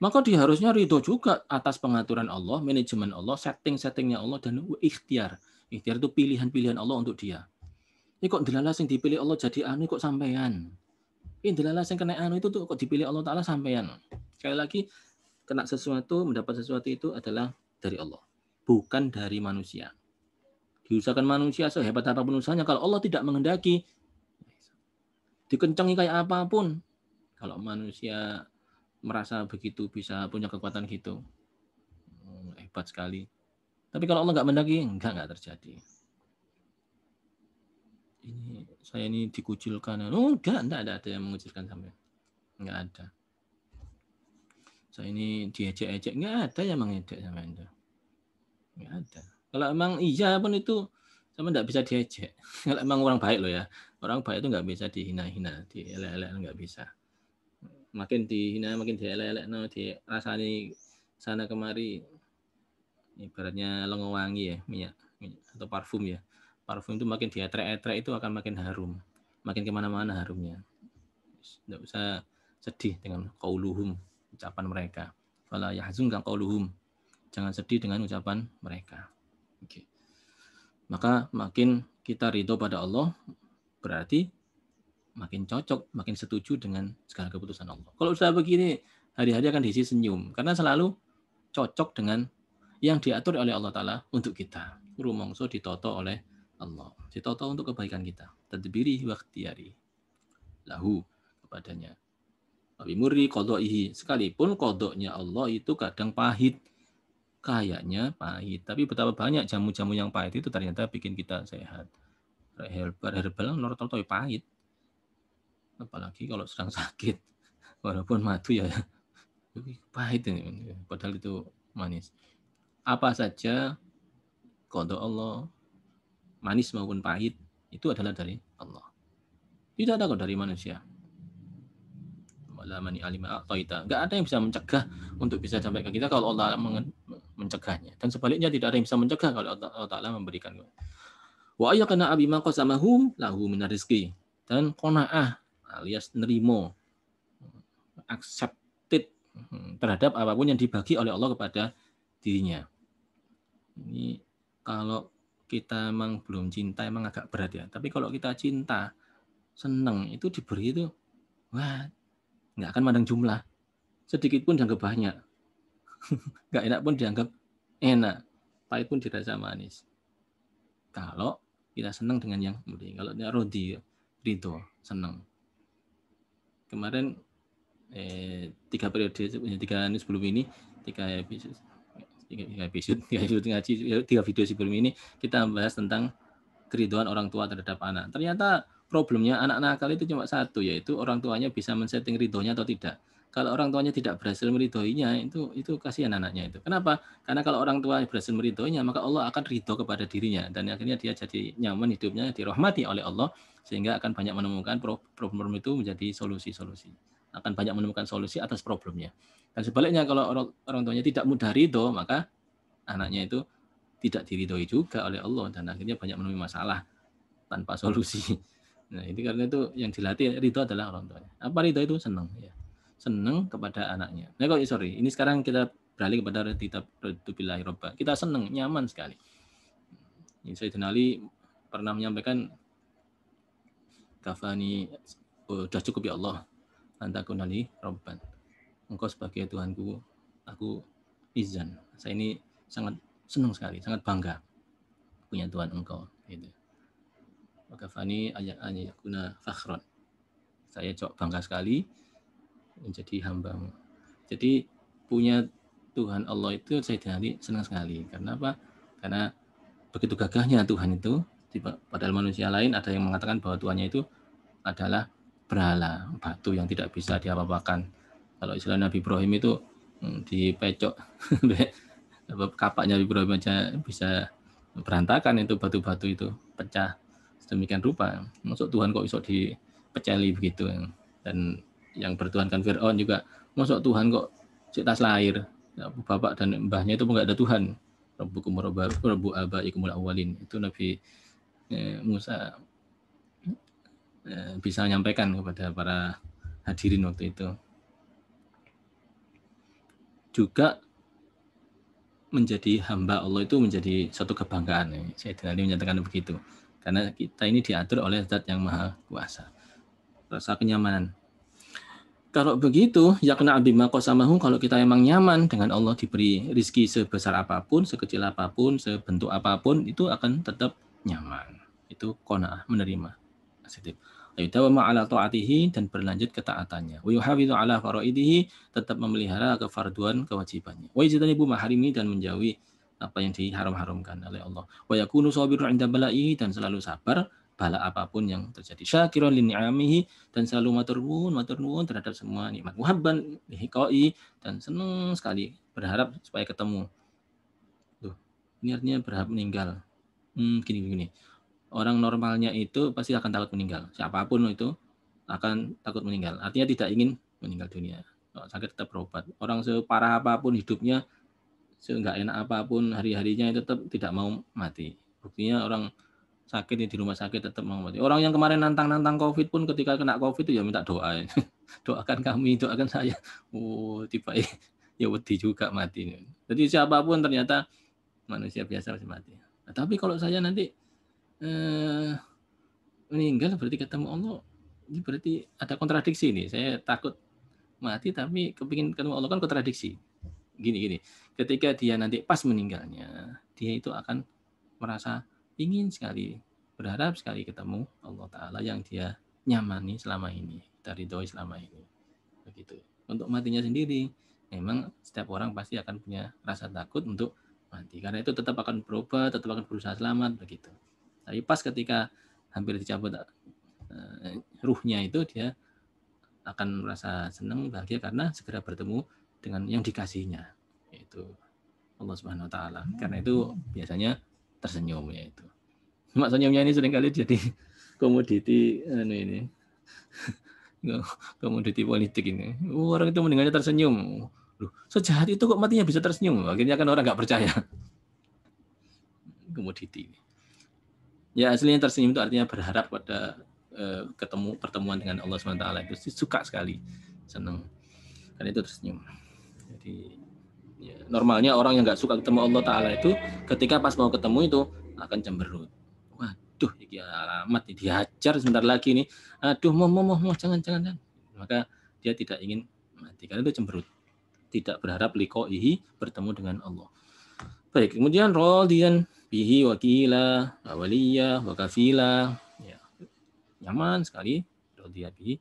Maka dia harusnya ridho juga atas pengaturan Allah, manajemen Allah, setting-settingnya Allah, dan ikhtiar. Ikhtiar itu pilihan-pilihan Allah untuk dia. Ini kok delalah yang dipilih Allah jadi anu kok sampean. Ini delalah yang kena anu itu tuh kok dipilih Allah Ta'ala sampean. Sekali lagi, kena sesuatu, mendapat sesuatu itu adalah dari Allah, bukan dari manusia. Diusahakan manusia sehebat apapun usahanya, kalau Allah tidak menghendaki, dikencengi kayak apapun, kalau manusia merasa begitu bisa punya kekuatan gitu, hebat sekali. Tapi kalau Allah nggak mendaki, enggak terjadi. Ini saya ini dikucilkan, enggak ada yang mengucilkan sampai, enggak ada. Saya ini diejek-ejek, enggak ada yang mengejek sama Anda, enggak ada. Kalau emang iya pun itu sama enggak bisa diejek. Kalau emang orang baik loh ya, orang baik itu enggak bisa dihina-hina, dielek-elek, enggak bisa. Makin dihina, makin dielek-elek, dirasani sana kemari. Ibaratnya lengo wangi ya, minyak atau parfum ya. Parfum itu makin dietrek-etrek itu akan makin harum, makin kemana-mana harumnya. Tidak usah sedih dengan qauluhum, ucapan mereka. Fala yahzunka qauluhum, jangan sedih dengan ucapan mereka. Oke. Maka makin kita ridho pada Allah, berarti makin cocok, makin setuju dengan segala keputusan Allah. Kalau sudah begini, hari-hari akan diisi senyum, karena selalu cocok dengan yang diatur oleh Allah Ta'ala untuk kita. Rumongso ditoto oleh Allah, ditoto untuk kebaikan kita. Tadbiri wa ikhtiyari lahu, kepadanya. Wabimuri qadaihi, sekalipun qadanya Allah itu kadang pahit. Kayaknya pahit, tapi betapa banyak jamu-jamu yang pahit itu ternyata bikin kita sehat. Herbal normal pahit. Apalagi kalau sedang sakit. Walaupun madu ya pahit ini, padahal itu manis. Apa saja qada Allah, manis maupun pahit, itu adalah dari Allah. Tidak ada kok dari manusia. Wala mani alima a'taita. Enggak ada yang bisa mencegah untuk bisa sampai ke kita kalau Allah mencegahnya. Dan sebaliknya tidak ada yang bisa mencegah kalau Allah Ta'ala memberikan. Wa ayyakana abima qasamahu lahu minar rizqi. Dan qanaah alias nerimo, accepted terhadap apapun yang dibagi oleh Allah kepada dirinya. Ini kalau kita emang belum cinta emang agak berat ya. Tapi kalau kita cinta, senang, itu diberi itu, wah, nggak akan mandang jumlah. Sedikit pun dianggap banyak. Nggak enak pun dianggap enak. Pahit pun dirasa manis. Kalau kita senang dengan yang mulia. Kalau dia rodi, ridho, senang. Kemarin 3 periode, 3 sebelum ini, 3 episode ngaji, 3 video sebelum ini kita membahas tentang keriduan orang tua terhadap anak. Ternyata problemnya anak nakal itu cuma satu, yaitu orang tuanya bisa men-setting ridhonya atau tidak. Kalau orang tuanya tidak berhasil meridhoinya, itu kasihan anaknya itu. Kenapa? Karena kalau orang tua berhasil meridhoinya, maka Allah akan ridho kepada dirinya dan akhirnya dia jadi nyaman hidupnya, dirahmati oleh Allah, sehingga akan banyak menemukan problem itu menjadi solusi-solusi. Akan banyak menemukan solusi atas problemnya. Dan sebaliknya kalau orang tuanya tidak mudah ridho, maka anaknya itu tidak diridhoi juga oleh Allah dan akhirnya banyak menemui masalah tanpa solusi. Nah, ini karena itu yang dilatih ridho adalah orang tuanya. Apa ridho itu? Senang ya. Senang kepada anaknya. Nah, ini sekarang kita beralih kepada ridhobillahi robba. Kita senang, nyaman sekali. Sayyidina Ali pernah menyampaikan kafani, sudah cukup ya Allah, antakun ali robban. Engkau sebagai Tuhanku, aku izan. Saya ini sangat senang sekali, sangat bangga punya Tuhan engkau. Gitu. Wakafani ayakuna fakhron. Saya bangga sekali menjadi hambamu. Jadi punya Tuhan Allah itu saya senang sekali. Karena apa? Karena begitu gagahnya Tuhan itu. Padahal manusia lain ada yang mengatakan bahwa Tuhannya itu adalah berhala, batu yang tidak bisa diapa-apakan. Kalau istilah Nabi Ibrahim itu dipecok kapaknya Nabi Ibrahim aja bisa berantakan, itu batu-batu itu pecah sedemikian rupa. Masuk Tuhan kok bisa dipeceli begitu. Dan yang bertuhankan Fir'aun juga, masuk Tuhan kok citas lahir, bapak dan mbahnya itu enggak ada Tuhan. Rabbukum rabbu abaikumul awwalin. Itu Nabi Musa bisa menyampaikan kepada para hadirin waktu itu. Juga menjadi hamba Allah itu menjadi suatu kebanggaan. Saya tadi menyatakan begitu. Karena kita ini diatur oleh Zat yang Maha Kuasa. Rasa kenyamanan. Kalau begitu, yakna abima qasamahu, kalau kita memang nyaman dengan Allah, diberi rizki sebesar apapun, sekecil apapun, sebentuk apapun, itu akan tetap nyaman. Itu qanaah, menerima. Positif. Ayudawama ala ta'atihi, dan berlanjut ketaatannya. Wa yuhafidhu ala faraidihi, tetap memelihara kefarduan kewajibannya. Wa yajtanibu maharimi, dan menjauhi apa yang diharam-haramkan oleh Allah. Wa yakunu sabirun 'inda bala'ihi, dan selalu sabar bala apapun yang terjadi. Syakiran li ni'amihi, dan selalu matur nuwun terhadap semua nikmat. Muhabban lihiqai, dan senang sekali berharap supaya ketemu. Tuh, ini artinya berharap meninggal. Gini. Orang normalnya itu pasti akan takut meninggal. Siapapun itu akan takut meninggal. Artinya tidak ingin meninggal dunia. Kalau sakit tetap berobat. Orang separah apapun hidupnya, seenggak enak apapun hari-harinya, itu tetap tidak mau mati. Buktinya orang sakit di rumah sakit tetap mau mati. Orang yang kemarin nantang COVID pun ketika kena COVID itu ya minta doa. Doakan kami, doakan saya. Tiba ya wedi juga mati. Jadi siapapun ternyata manusia biasa masih mati. Nah, tapi kalau saya nanti meninggal berarti ketemu Allah, ini berarti ada kontradiksi nih. Saya takut mati tapi kepingin ketemu Allah, kan kontradiksi. Gini. Ketika dia nanti pas meninggalnya, dia itu akan merasa ingin sekali, berharap sekali ketemu Allah Ta'ala yang dia nyamani selama ini, kita ridhoi selama ini. Begitu. Untuk matinya sendiri, memang setiap orang pasti akan punya rasa takut untuk mati. Karena itu tetap akan berubah, tetap akan berusaha selamat, begitu. Tapi pas ketika hampir dicabut ruhnya itu, dia akan merasa senang, bahagia karena segera bertemu dengan yang dikasihinya, yaitu Allah Subhanahu wa taala. Karena itu biasanya tersenyum, yaitu. Mak senyumnya ini seringkali jadi komoditi ini. Komoditi politik ini. Orang itu mendengarnya tersenyum. Loh, sejahat itu kok matinya bisa tersenyum? Akhirnya kan orang nggak percaya. Komoditi ini. Ya aslinya tersenyum itu artinya berharap pada pertemuan dengan Allah SWT itu suka sekali, senang. Karena itu tersenyum. Jadi ya, normalnya orang yang nggak suka ketemu Allah Ta'ala itu ketika pas mau ketemu itu akan cemberut. Waduh, ini alamat dihajar sebentar lagi nih. Aduh, mau jangan. Maka dia tidak ingin mati karena itu cemberut. Tidak berharap liqaihi, bertemu dengan Allah. Baik, kemudian radiyan bihi wakila, awaliyah, wakafila. Ya, nyaman sekali radiya bihi.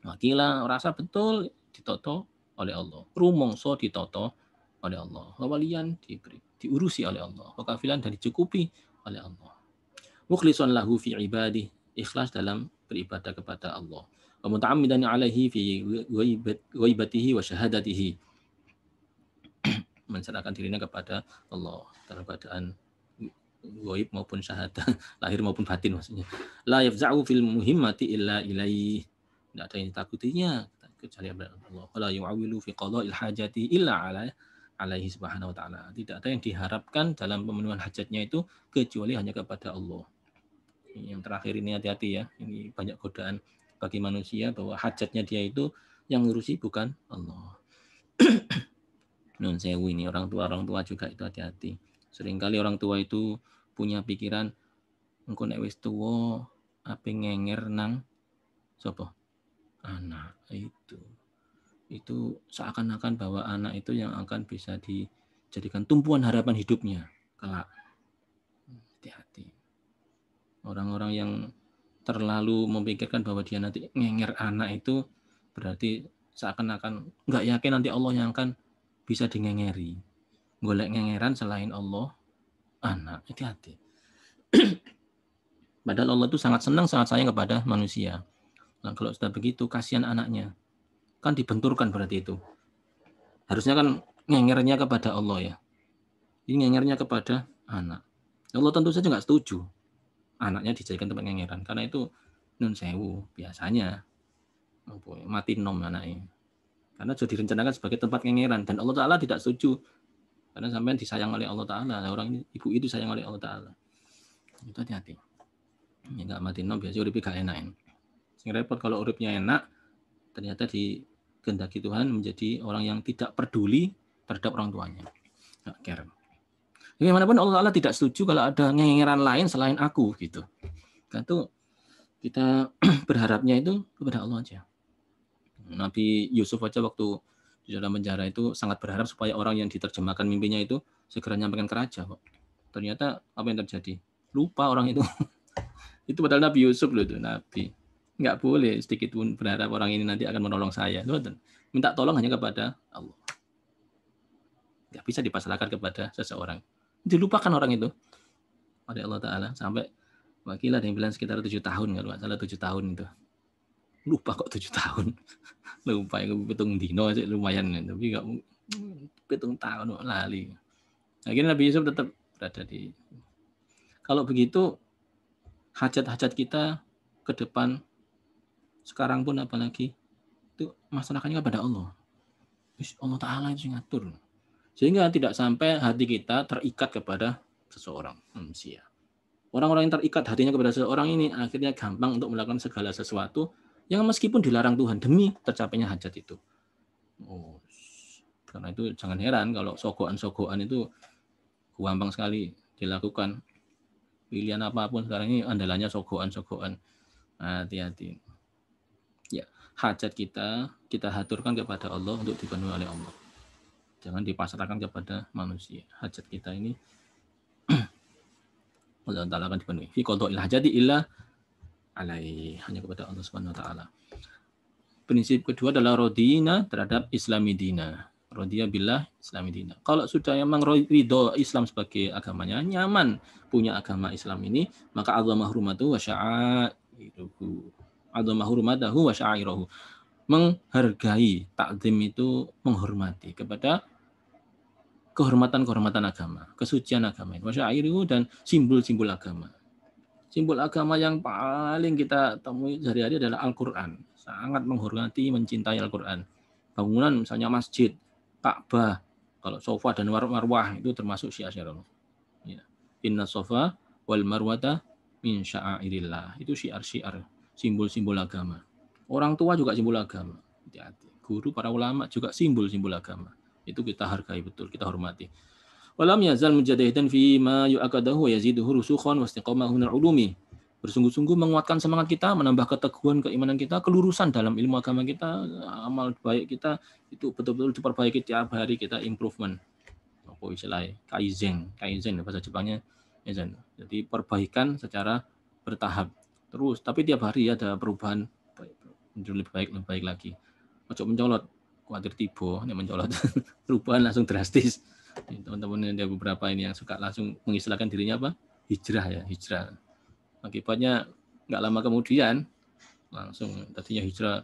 Wakila, rasa betul ditoto oleh Allah. Rumongso ditoto oleh Allah. Waliyan diurusi oleh Allah. Wakafilan dan dicukupi oleh Allah. Mukhlisun lahu fi ibadih, ikhlas dalam beribadah kepada Allah. Wa muta'ammidan alaihi fi ghaibatihi wa syahadatihi. Menserahkan dirinya kepada Allah dalam keadaan ghaib maupun syahadah, lahir maupun batin maksudnya. La yafza'u fil muhimmati illa ilaihi. Tidak ada yang ditakutinya kecuali Allah. Wala yu'awilu fi qada'il hajati illa alaihi subhanahu wa ta'ala. Tidak ada yang diharapkan dalam pemenuhan hajatnya itu kecuali hanya kepada Allah. Yang terakhir ini hati-hati ya. Ini banyak godaan bagi manusia bahwa hajatnya dia itu yang ngurusi bukan Allah. Nun sewu ini orang tua juga itu hati-hati. Seringkali orang tua itu punya pikiran engko nek wis tuwa ape ngenger nang sapa? Anak itu. Itu seakan-akan bahwa anak itu yang akan bisa dijadikan tumpuan harapan hidupnya kelak. Hati-hati. Orang-orang yang terlalu memikirkan bahwa dia nanti ngenger anak itu berarti seakan-akan nggak yakin nanti Allah yang akan bisa dingengeri. Golek ngengeran selain Allah, anak. Hati-hati. Padahal Allah itu sangat senang, sangat sayang kepada manusia. Nah, kalau sudah begitu, kasihan anaknya. Kan dibenturkan berarti itu. Harusnya kan ngengernya kepada Allah ya. Ini ngengernya kepada anak. Allah tentu saja nggak setuju anaknya dijadikan tempat ngengeran. Karena itu nun sewu biasanya mati nom anaknya. Karena sudah direncanakan sebagai tempat ngengeran. Dan Allah Ta'ala tidak setuju. Karena sampai disayang oleh Allah Ta'ala. Orang ini, ibu itu sayang oleh Allah Ta'ala. Itu hati-hati. Ya nggak mati nom biasanya uripnya gak enak. Sing repot kalau uripnya enak, ternyata dikehendaki Tuhan menjadi orang yang tidak peduli terhadap orang tuanya. Nggak care. Bagaimanapun Allah Ta'ala tidak setuju kalau ada ngengeran lain selain aku gitu. Kan itu kita berharapnya itu kepada Allah aja. Nabi Yusuf aja waktu di dalam penjara itu sangat berharap supaya orang yang diterjemahkan mimpinya itu segera nyampaikan ke raja kok. Ternyata apa yang terjadi? Lupa orang itu. Itu padahal Nabi Yusuf loh itu, Nabi. Nggak boleh sedikit pun berharap orang ini nanti akan menolong saya. Minta tolong hanya kepada Allah. Nggak bisa dipasrahkan kepada seseorang. Dilupakan orang itu oleh Allah Ta'ala. Sampai wakilah yang bilang sekitar 7 tahun. Kalau nggak salah 7 tahun itu. Lupa kok 7 tahun. Lupa, hitung dino aja lumayan. Tapi nggak hitung tahun lali. Akhirnya Nabi Yusuf tetap berada di... Kalau begitu, hajat-hajat kita ke depan, sekarang pun apalagi, itu masalahnya kepada Allah. Allah Ta'ala itu ngatur. Sehingga tidak sampai hati kita terikat kepada seseorang manusia. Orang-orang yang terikat hatinya kepada seseorang ini akhirnya gampang untuk melakukan segala sesuatu yang meskipun dilarang Tuhan demi tercapainya hajat itu. Oh, karena itu jangan heran kalau sogoan-sogoan itu gampang sekali dilakukan. Pilihan apapun sekarang ini andalannya sogoan-sogoan. Hati-hati. Ya, hajat kita haturkan kepada Allah untuk dipenuhi oleh Allah. Jangan dipasrahkan kepada manusia. Hajat kita ini Allah Ta'ala akan dipenuhi. Fi qada'il hajati illa alaihi. Hanya kepada Allah Subhanahu wa taala. Prinsip kedua adalah rodina terhadap Islami dina. Rodiya billah Islami dina. Kalau sudah memang ridho Islam sebagai agamanya, nyaman punya agama Islam ini, maka azamah hurmatuhu wa sya'airuhu. Azamah hurmatahu wa sya'airuhu. menghargai, takzim itu menghormati kepada kehormatan-kehormatan agama, kesucian agama, wasyairu dan simbol-simbol agama. Simbol agama yang paling kita temui sehari-hari adalah Al-Quran. Sangat menghormati, mencintai Al-Quran. Bangunan misalnya masjid, Ka'bah, kalau sofa dan marwah itu termasuk syiar-syiar Allah. Ya. Inna sofa wal marwata min sya'airillah. Itu syiar-syiar, simbol-simbol agama. Orang tua juga simbol agama. Hati-hati. Guru, para ulama juga simbol-simbol agama. Itu kita hargai betul, kita hormati. Walam yazal mujahidan fi ma yu'akadahu wa yaziduhu rusukhan wa istiqamahu minal ulumi. Bersungguh-sungguh menguatkan semangat kita, menambah keteguhan keimanan kita, kelurusan dalam ilmu agama kita, amal baik kita itu betul-betul diperbaiki tiap hari, kita improvement. Apa istilahnya? Kaizen bahasa Jepangnya. Jadi perbaikan secara bertahap. Terus, tapi tiap hari ada perubahan lebih baik lagi. Ojo mencolot, khawatir tiba, ini mencolot. Perubahan langsung drastis. Teman-teman ada beberapa ini yang suka langsung mengistilahkan dirinya apa? Hijrah. Akibatnya nggak lama kemudian langsung tadinya hijrah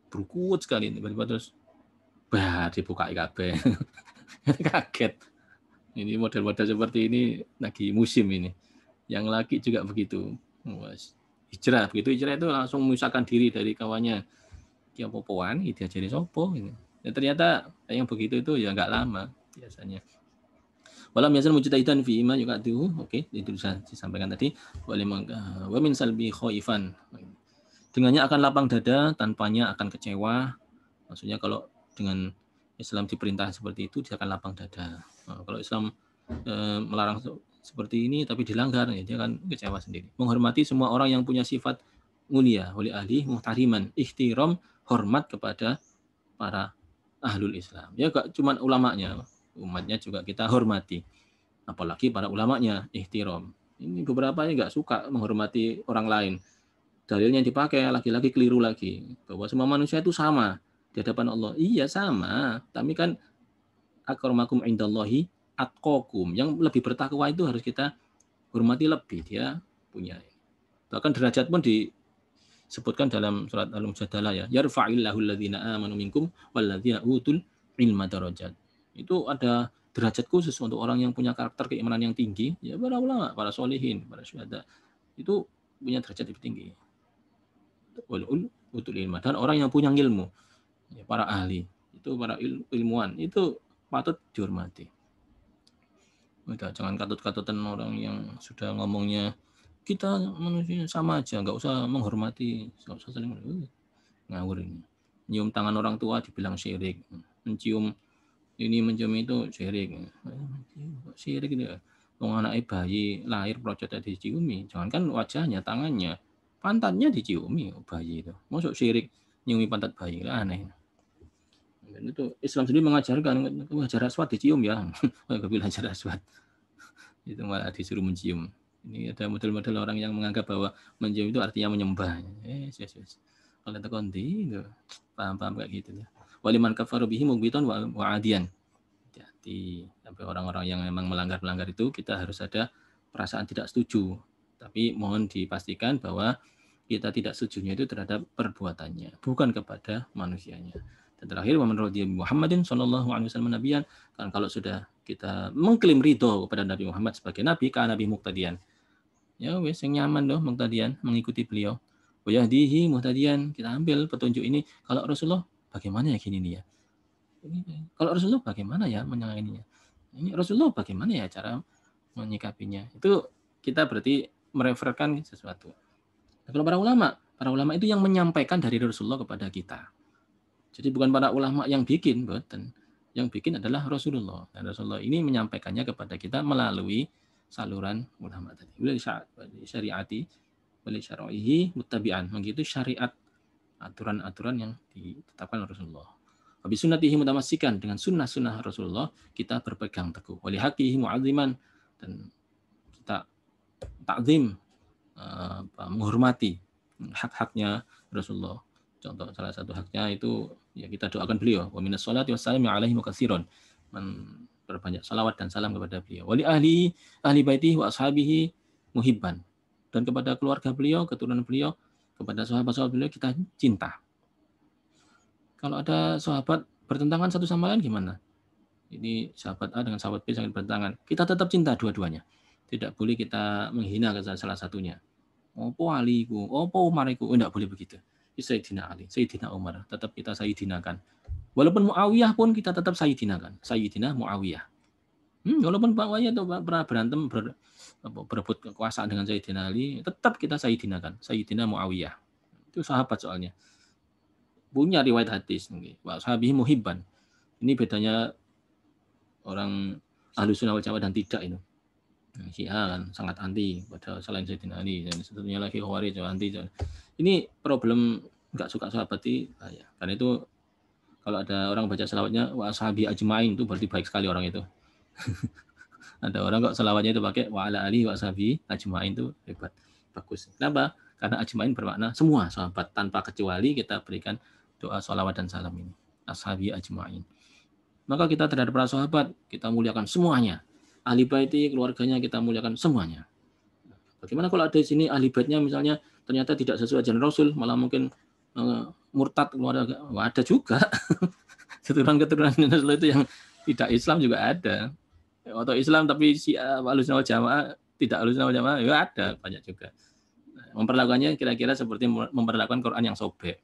berukut sekali, tiba-tiba terus dibuka IKB. Kaget. Ini model-model seperti ini lagi musim ini. Yang laki juga begitu. Hijrah, begitu hijrah itu langsung memisahkan diri dari kawannya. Dia popoan, dia jadi sopo. Ya, ternyata yang begitu itu ya nggak lama biasanya. Walam yazal mujtahidan fi ima yuqatuhu. Oke, itu bisa disampaikan tadi. Wa min salbi khaifan. Dengannya akan lapang dada, tanpanya akan kecewa. Maksudnya kalau dengan Islam diperintah seperti itu, dia akan lapang dada. Nah, kalau Islam melarang seperti ini tapi dilanggar, ya dia akan kecewa sendiri. Menghormati semua orang yang punya sifat mulia, wali ahli muhtariman, ihtiram, hormat kepada para ahlul Islam. Ya gak cuma ulamanya, umatnya juga kita hormati. Apalagi para ulamanya, ihtiram. Ini beberapa yang nggak suka menghormati orang lain. Dalilnya yang dipakai lagi-lagi keliru lagi. Bahwa semua manusia itu sama di hadapan Allah. Iya sama, tapi kan akramakum indallahi atqakum. Yang lebih bertakwa itu harus kita hormati lebih. Dia punya. Bahkan derajat pun disebutkan dalam surat Al-Mujadalah ya. Yarfa'illahu alladhina amanu minkum walladzina utul ilma darajat. Itu ada derajat khusus untuk orang yang punya karakter keimanan yang tinggi, ya para ulama, para solihin, para syuhada. Itu punya derajat lebih tinggi. Utul ilma, dan orang yang punya ilmu, ya, para ahli, itu para ilmuwan, itu patut dihormati. Udah, jangan katut-katutan orang yang sudah ngomongnya kita manusia sama aja, nggak usah menghormati, nggak usah saling ngawur ini. Nyium tangan orang tua dibilang syirik, mencium itu syirik. Syirik itu. Wong anake bayi lahir procotnya diciumi, jangankan wajahnya, tangannya, pantatnya diciumi bayi itu. Masuk syirik nyiumi pantat bayi, aneh. Dan itu Islam sendiri mengajarkan hajar aswad dicium ya. Enggak bilang hajar aswad. Itu malah disuruh mencium. Ini ada model-model orang yang menganggap bahwa mencium itu artinya menyembah. Kalau tekan itu paham-paham kayak gitu ya. Waliman kafaru bihi mughbitan wa adian. Jadi sampai orang-orang yang memang melanggar itu kita harus ada perasaan tidak setuju. Tapi mohon dipastikan bahwa kita tidak setujunya itu terhadap perbuatannya, bukan kepada manusianya. Dan terakhir, Muhammadin sallallahu alaihi wasallam nabiyan, kan kalau sudah kita mengklaim ridho kepada Nabi Muhammad sebagai nabi, ka nabi muqtadiyan. Ya wes yang nyaman loh muqtadiyan mengikuti beliau. Wa yahdihi muhtadiyan, kita ambil petunjuk ini. Kalau Rasulullah bagaimana ya gini nih ya? Kalau Rasulullah bagaimana ya menyangaininya? Ini Rasulullah bagaimana ya cara menyikapinya? Itu kita berarti mereferkan sesuatu. Kalau para ulama itu yang menyampaikan dari Rasulullah kepada kita. Jadi bukan para ulama yang bikin, betul. Yang bikin adalah Rasulullah. Dan Rasulullah ini menyampaikannya kepada kita melalui saluran ulama tadi. Syariati, wali syar'ihi muttabi'an. Begitu syariat, aturan-aturan yang ditetapkan Rasulullah. Habis sunnatihi mutamassikan, dengan sunnah-sunnah Rasulullah kita berpegang teguh. Wali haqihi mu'adziman, dan kita takzim, menghormati hak-haknya Rasulullah. Contoh salah satu haknya itu ya kita doakan beliau. Wa minas sholati wassalamu alaihi mukatsiran. Berbanyak salawat dan salam kepada beliau. Wali ahli baitihi wa ashabihi muhibban. Dan kepada keluarga beliau, keturunan beliau, kepada sahabat-sahabat beliau kita cinta. Kalau ada sahabat bertentangan satu sama lain gimana? Ini sahabat A dengan sahabat B saling bertentangan. Kita tetap cinta dua-duanya. Tidak boleh kita menghina salah satunya. Opo Aliku, opo Umariku, enggak boleh begitu. Sayyidina Ali, Sayyidina Umar, tetap kita sayyidinakan. Walaupun Muawiyah pun kita tetap sayyidinakan. Sayyidina Muawiyah. Walaupun Pak Muawiyah itu pernah berantem berebut kekuasaan dengan Sayyidina Ali, tetap kita sayyidinakan. Sayyidina Muawiyah. Itu sahabat soalnya. Punya riwayat hadis. Wa sahabihi muhibban. Ini bedanya orang Ahlus Sunnah wal Jamaah dan tidak itu. Syiah kan sangat anti pada selain Sayyidina Ali, dan satunya lagi Khawarij anti. Ini problem nggak suka sahabat itu ya. Karena itu kalau ada orang baca selawatnya wa ashabi ajmain itu berarti baik sekali orang itu. Ada orang kok selawatnya itu pakai wa ala ali wa ashabi ajmain itu hebat, bagus. Kenapa? Karena ajmain bermakna semua sahabat tanpa kecuali kita berikan doa salawat dan salam ini. Ashabi ajmain. Maka kita terhadap para sahabat kita muliakan semuanya. Ahli baiti keluarganya kita muliakan semuanya. Bagaimana kalau ada di sini ahli baitnya misalnya ternyata tidak sesuai ajaran Rasul, malah mungkin murtad keluarga? Wah, ada juga. Keturunan Rasul itu yang tidak Islam juga ada. Atau Islam tapi Ahlus Sunnah wal Jamaah tidak Ahlus Sunnah wal Jamaah ya ada banyak juga. Memperlakukannya kira-kira seperti memperlakukan Quran yang sobek.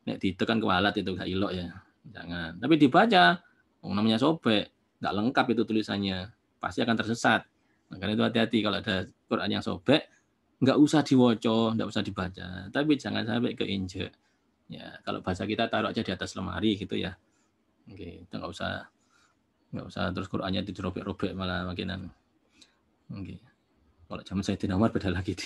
Nek ditekan kewalat itu gak ilok ya. Jangan. Tapi dibaca, namanya sobek, nggak lengkap itu tulisannya. Pasti akan tersesat. Makanya itu hati-hati kalau ada Quran yang sobek, nggak usah diwoco, nggak usah dibaca, tapi jangan sampai keinjek. Ya, kalau bahasa kita taruh aja di atas lemari gitu ya. Oke, itu nggak usah terus Qurannya dirobek-robek malah makinan. Oke. Kalau zaman Sayyidina Umar beda lagi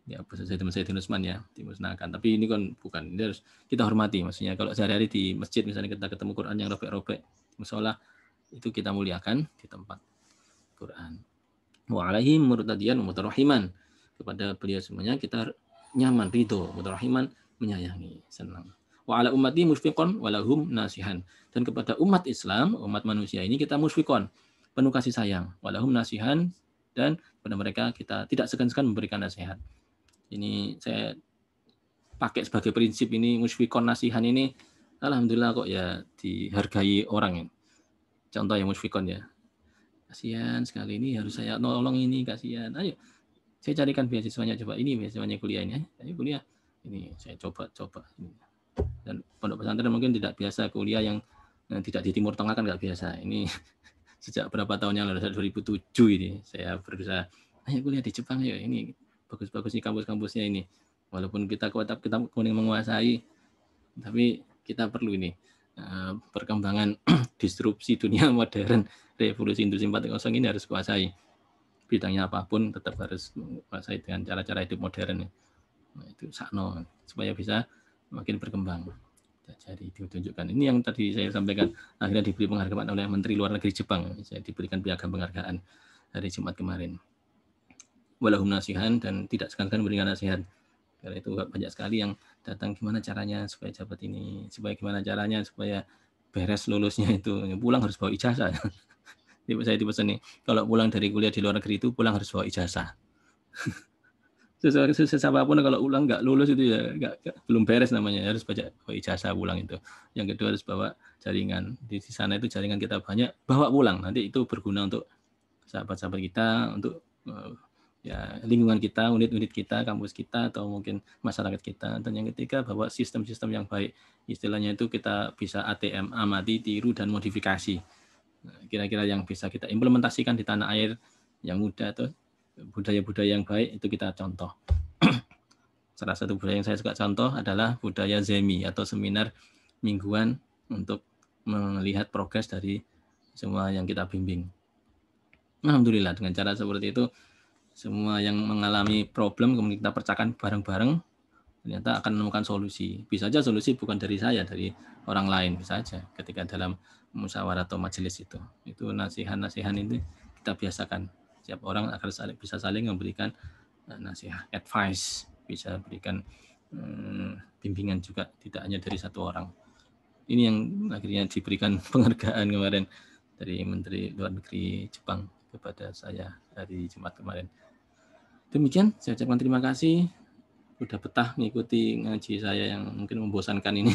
ya Sayyidina Utsman ya dimusnahkan. Tapi ini kan bukan, ini harus kita hormati. Maksudnya kalau sehari-hari di masjid misalnya kita ketemu Quran yang robek-robek, musola itu kita muliakan di tempat Quran. Wa alaihim murtadiyan mutarahiman, kepada beliau semuanya kita nyaman, ridho, mutarahiman, menyayangi, senang. Wa ala ummati musfiqon walahum nasihan, dan kepada umat Islam, umat manusia ini kita musfiqon, penuh kasih sayang, walahum nasihan, dan kepada mereka kita tidak segan-segan memberikan nasihat. Ini saya pakai sebagai prinsip ini, musfiqon nasihan ini alhamdulillah kok ya dihargai orang. Contoh yang musfiqon ya, kasihan sekali ini harus saya nolong ini, kasihan, ayo saya carikan beasiswanya, coba ini beasiswanya kuliah ini, ayo kuliah ini saya coba. Dan pondok pesantren mungkin tidak biasa kuliah yang tidak di Timur Tengah kan nggak biasa. Ini sejak berapa tahunnya lalu, 2007 ini saya berusaha, ayo kuliah di Jepang, ayo ini bagus-bagus nih kampus-kampusnya ini. Walaupun kita kemudian menguasai, tapi kita perlu ini perkembangan disrupsi dunia modern, revolusi industri 4.0 ini harus kuasai. Bidangnya apapun tetap harus kuasai dengan cara-cara hidup modern. Nah, itu sakno supaya bisa makin berkembang. Jadi ditunjukkan. Ini yang tadi saya sampaikan, akhirnya diberi penghargaan oleh Menteri Luar Negeri Jepang. Saya diberikan piagam penghargaan hari Jumat kemarin. Walahum nasihan, dan tidak segan-segan memberikan nasihat. Karena itu banyak sekali yang datang, gimana caranya supaya dapat ini, gimana caranya supaya beres lulusnya itu, pulang harus bawa ijazah. Saya dipesan nih, kalau pulang dari kuliah di luar negeri itu pulang harus bawa ijazah. Siapapun kalau ulang nggak lulus itu ya belum beres namanya, harus bawa ijazah pulang itu. Yang kedua harus bawa jaringan, di sana itu jaringan kita banyak, bawa pulang, nanti itu berguna untuk sahabat-sahabat kita, untuk ya lingkungan kita, unit-unit kita, kampus kita, atau mungkin masyarakat kita. Dan yang ketiga, bawa sistem-sistem yang baik, istilahnya itu kita bisa ATM, amati, tiru, dan modifikasi. Nah, kira-kira yang bisa kita implementasikan di tanah air yang mudah, atau budaya-budaya yang baik itu kita contoh. Salah satu budaya yang saya suka contoh adalah budaya Zemi, atau seminar mingguan untuk melihat progres dari semua yang kita bimbing. Alhamdulillah dengan cara seperti itu, semua yang mengalami problem kemudian kita percakan bareng-bareng, ternyata akan menemukan solusi. Bisa saja solusi bukan dari saya, dari orang lain, bisa saja ketika dalam musyawarah atau majelis itu nasihat-nasihat ini kita biasakan. Setiap orang akan bisa saling memberikan nasihat, advice, bisa berikan bimbingan juga, tidak hanya dari satu orang. Ini yang akhirnya diberikan penghargaan kemarin dari Menteri Luar Negeri Jepang kepada saya hari Jumat kemarin. Demikian, saya ucapkan terima kasih. Udah betah mengikuti ngaji saya yang mungkin membosankan ini.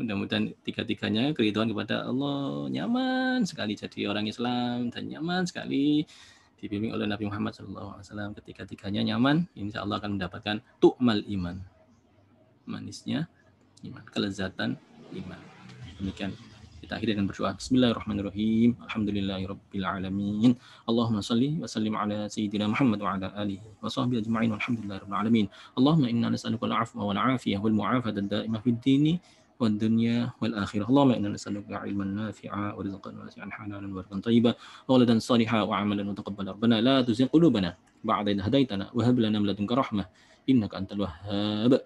Mudah-mudahan tiga-tiganya keridhaan kepada Allah, nyaman sekali jadi orang Islam dan nyaman sekali dibimbing oleh Nabi Muhammad SAW. Ketiga-tiganya nyaman, insya Allah akan mendapatkan tu'mal iman, manisnya iman, kelezatan iman. Demikian kita akhiri dengan berdoa. Bismillahirrahmanirrahim. Alhamdulillahirabbil alamin. Allahumma shalli wa sallim ala sayyidina Muhammad wa ala alihi wa sahbihi ajma'in. Alhamdulillahirabbil alamin. Allahumma inna nas'aluka al-'afwa wal 'afiyah wal mu'afata ad-da'imah fid dini wad dunya wal akhirah. Allahumma inna nas'aluka 'ilman nafi'a wa rizqan wasi'an halalan wa rizqan thayyiban wa waladan shalihan wa 'amalan mutaqabbalan. Rabbana la tuzigh qulubana ba'da idh hadaytana wa hab lana min ladunka rahmah innaka antal wahhab.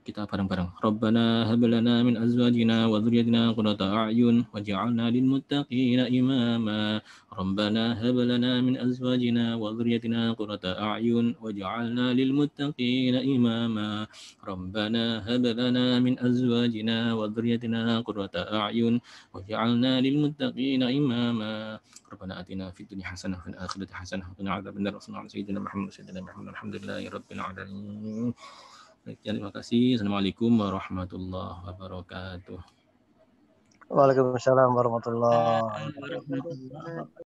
Kita bareng-bareng. Rabbana hab lana min azwajina wa dhurriyyatina qurrata a'yun waj'alna lil muttaqina imama. Rabbana hab lana min azwajina wa dhurriyyatina qurrata a'yun waj'alna lil muttaqina imama. Rabbana hab lana min azwajina wa dhurriyyatina qurrata a'yun waj'alna lil muttaqina imama. Rabbana atina fid dunya hasanah wa fil akhirati hasanah wa qina adzabannar. Sallallahu alaihi wa sallam. Alhamdulillahirabbil alamin. Terima kasih. Assalamualaikum warahmatullahi wabarakatuh. Waalaikumsalam warahmatullahi Waalaikumsalam warahmatullahi wabarakatuh.